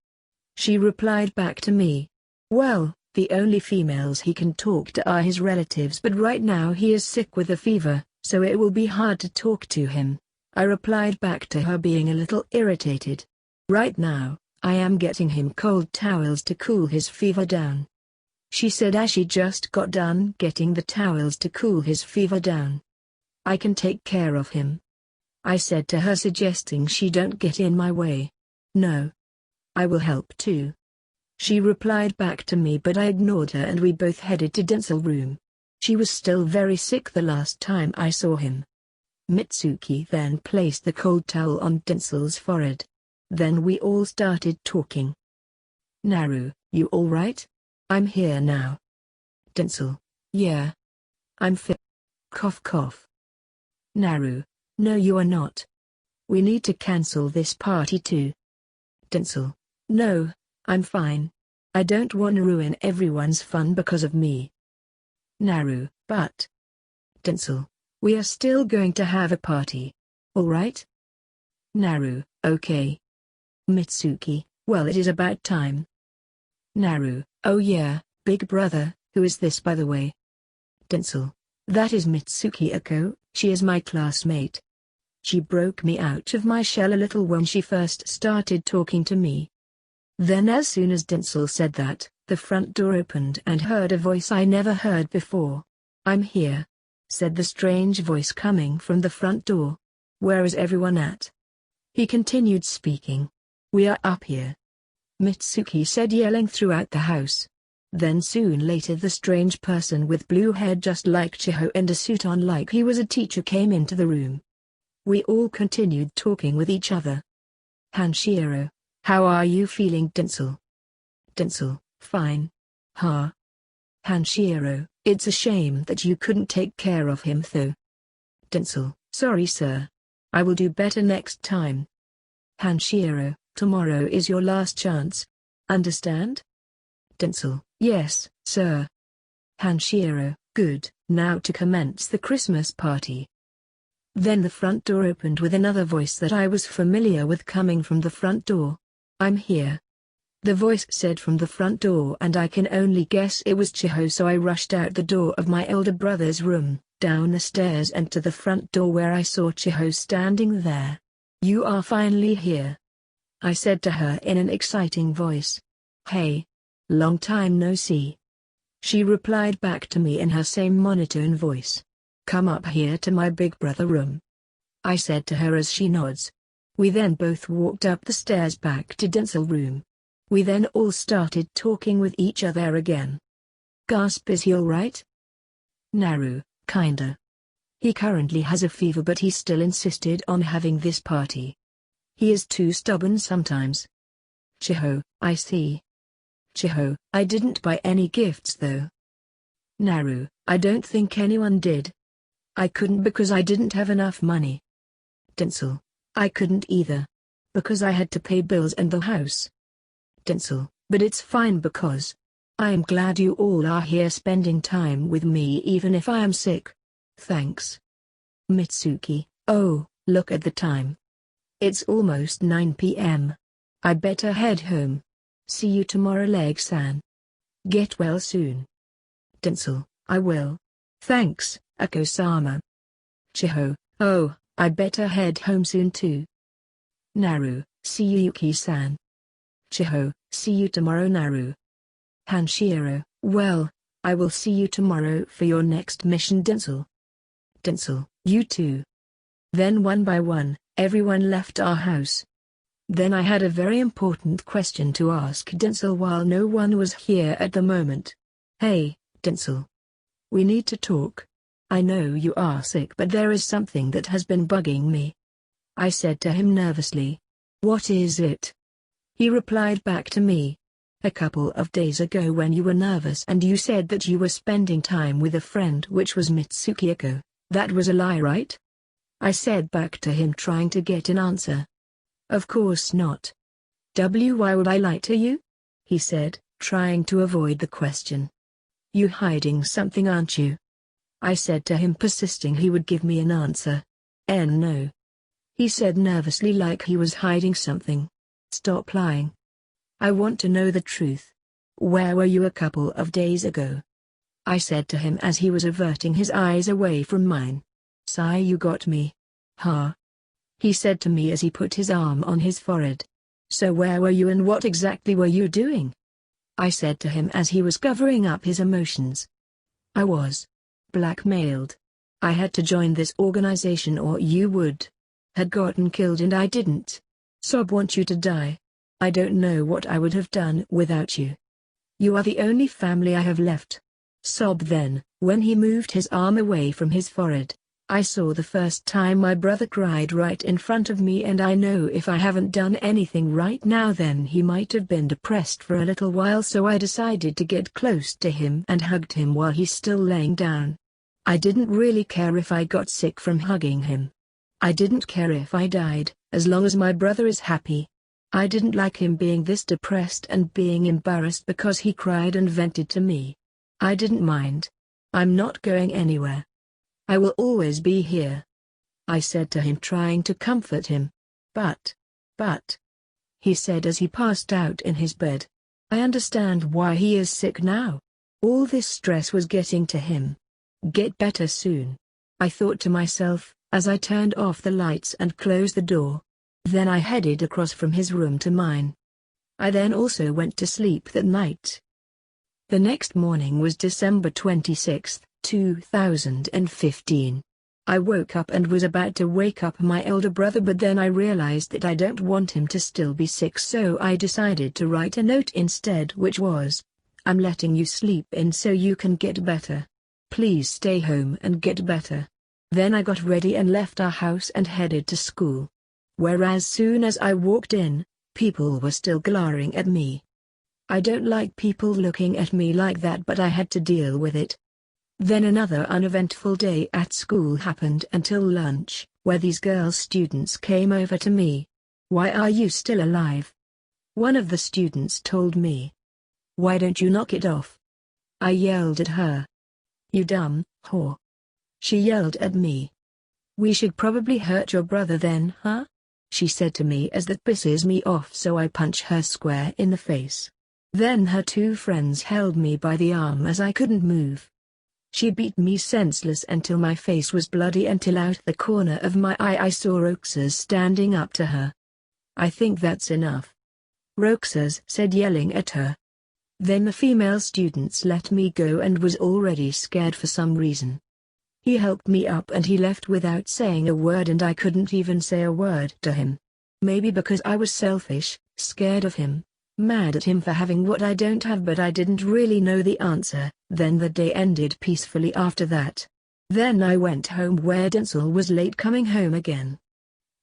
She replied back to me. "Well, the only females he can talk to are his relatives, but right now he is sick with a fever, so it will be hard to talk to him," I replied back to her, being a little irritated. "Right now, I am getting him cold towels to cool his fever down," she said as she just got done getting the towels to cool his fever down. "I can take care of him," I said to her, suggesting she don't get in my way. "No. I will help too," she replied back to me, but I ignored her and we both headed to Denzel's room. She was still very sick the last time I saw him. Mitsuki then placed the cold towel on Denzel's forehead. Then we all started talking. "Naru, you alright?" "I'm here now." Denzel: "Yeah. I'm fit." Cough cough. "Naru: No, you are not. We need to cancel this party too." Denzel: "No, I'm fine. I don't want to ruin everyone's fun because of me. Naru, but... Tinsel, we are still going to have a party. Alright? Naru, okay. Mitsuki, well, it is about time. Naru, oh yeah, big brother, who is this by the way? Tinsel, that is Mitsuki Ako, she is my classmate. She broke me out of my shell a little when she first started talking to me. Then as soon as Tinsel said that, the front door opened and heard a voice I never heard before. I'm here, said the strange voice coming from the front door. Where is everyone at? He continued speaking. We are up here, Mitsuki said, yelling throughout the house. Then soon later the strange person with blue hair just like Chiho and a suit on like he was a teacher came into the room. We all continued talking with each other. Hanshiro, how are you feeling? Tinsel. Tinsel, fine. Ha. Hanshiro, it's a shame that you couldn't take care of him though. Tinsel, sorry sir. I will do better next time. Hanshiro, tomorrow is your last chance. Understand? Tinsel, yes, sir. Hanshiro, good, now to commence the Christmas party. Then the front door opened with another voice that I was familiar with coming from the front door. I'm here. The voice said from the front door, and I can only guess it was Chiho, so I rushed out the door of my elder brother's room, down the stairs and to the front door where I saw Chiho standing there. You are finally here, I said to her in an exciting voice. Hey. Long time no see. She replied back to me in her same monotone voice. Come up here to my big brother room, I said to her as she nods. We then both walked up the stairs back to Dinsel's room. We then all started talking with each other again. Gasp, is he alright? Naru, kinda. He currently has a fever but he still insisted on having this party. He is too stubborn sometimes. Chiho, I see. Chiho, I didn't buy any gifts though. Naru, I don't think anyone did. I couldn't because I didn't have enough money. Tinsel, I couldn't either. Because I had to pay bills and the house. Tinsel, but it's fine because I am glad you all are here spending time with me even if I am sick. Thanks. Mitsuki, oh, look at the time. It's almost 9 p.m. I better head home. See you tomorrow, Leg-san. Get well soon. Tinsel, I will. Thanks, Ako-sama. Chiho, oh, I better head home soon too. Naru, see you, Yuki-san. Chiho, see you tomorrow, Naru. Hanshiro, well, I will see you tomorrow for your next mission, Tinsel. Tinsel, you too. Then one by one, everyone left our house. Then I had a very important question to ask Tinsel while no one was here at the moment. Hey, Tinsel. We need to talk. I know you are sick but there is something that has been bugging me, I said to him nervously. What is it? He replied back to me. A couple of days ago when you were nervous and you said that you were spending time with a friend which was Mitsuki Ako, that was a lie, right? I said back to him trying to get an answer. Of course not. Why would I lie to you? He said, trying to avoid the question. You hiding something, aren't you? I said to him, persisting he would give me an answer. No. He said nervously like he was hiding something. Stop lying. I want to know the truth. Where were you a couple of days ago? I said to him as he was averting his eyes away from mine. Sigh, you got me. Huh? He said to me as he put his arm on his forehead. So where were you and what exactly were you doing? I said to him as he was covering up his emotions. I was blackmailed. I had to join this organization or you would had gotten killed and I didn't. Sob want you to die. I don't know what I would have done without you. You are the only family I have left. Sob. Then, when he moved his arm away from his forehead, I saw the first time my brother cried right in front of me, and I know if I haven't done anything right now then he might have been depressed for a little while, so I decided to get close to him and hugged him while he's still laying down. I didn't really care if I got sick from hugging him. I didn't care if I died, as long as my brother is happy. I didn't like him being this depressed and being embarrassed because he cried and vented to me. I didn't mind. I'm not going anywhere. I will always be here, I said to him, trying to comfort him. But, he said as he passed out in his bed, I understand why he is sick now. All this stress was getting to him. Get better soon, I thought to myself, as I turned off the lights and closed the door. Then I headed across from his room to mine. I then also went to sleep that night. The next morning was December 26, 2015. I woke up and was about to wake up my elder brother, but then I realized that I don't want him to still be sick, so I decided to write a note instead, which was, I'm letting you sleep in so you can get better. Please stay home and get better. Then I got ready and left our house and headed to school. Whereas soon as I walked in, people were still glaring at me. I don't like people looking at me like that, but I had to deal with it. Then another uneventful day at school happened until lunch, where these girl students came over to me. Why are you still alive? One of the students told me. Why don't you knock it off? I yelled at her. You dumb whore. She yelled at me. We should probably hurt your brother then, huh? She said to me as that pisses me off, so I punch her square in the face. Then her two friends held me by the arm as I couldn't move. She beat me senseless until my face was bloody, until out the corner of my eye I saw Roxas standing up to her. I think that's enough, Roxas said, yelling at her. Then the female students let me go and was already scared for some reason. He helped me up and he left without saying a word, and I couldn't even say a word to him. Maybe because I was selfish, scared of him, mad at him for having what I don't have, but I didn't really know the answer. Then the day ended peacefully after that. Then I went home where Denzel was late coming home again.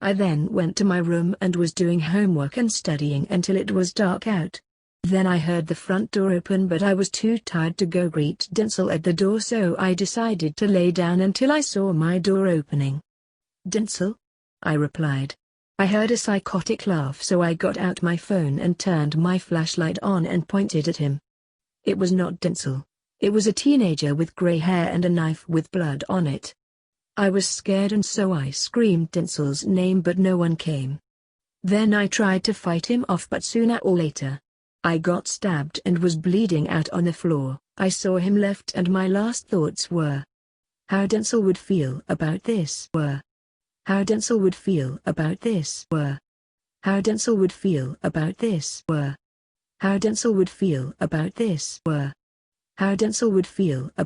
I then went to my room and was doing homework and studying until it was dark out. Then I heard the front door open, but I was too tired to go greet Denzel at the door, so I decided to lay down until I saw my door opening. Denzel? I replied. I heard a psychotic laugh, so I got out my phone and turned my flashlight on and pointed at him. It was not Denzel. It was a teenager with gray hair and a knife with blood on it. I was scared and so I screamed Denzel's name, but no one came. Then I tried to fight him off, but sooner or later, I got stabbed and was bleeding out on the floor. I saw him left and my last thoughts were, how Denzel would feel about this. How Denzel would feel about this. How Denzel would feel about this. How Denzel would feel about this. How Denzel would feel about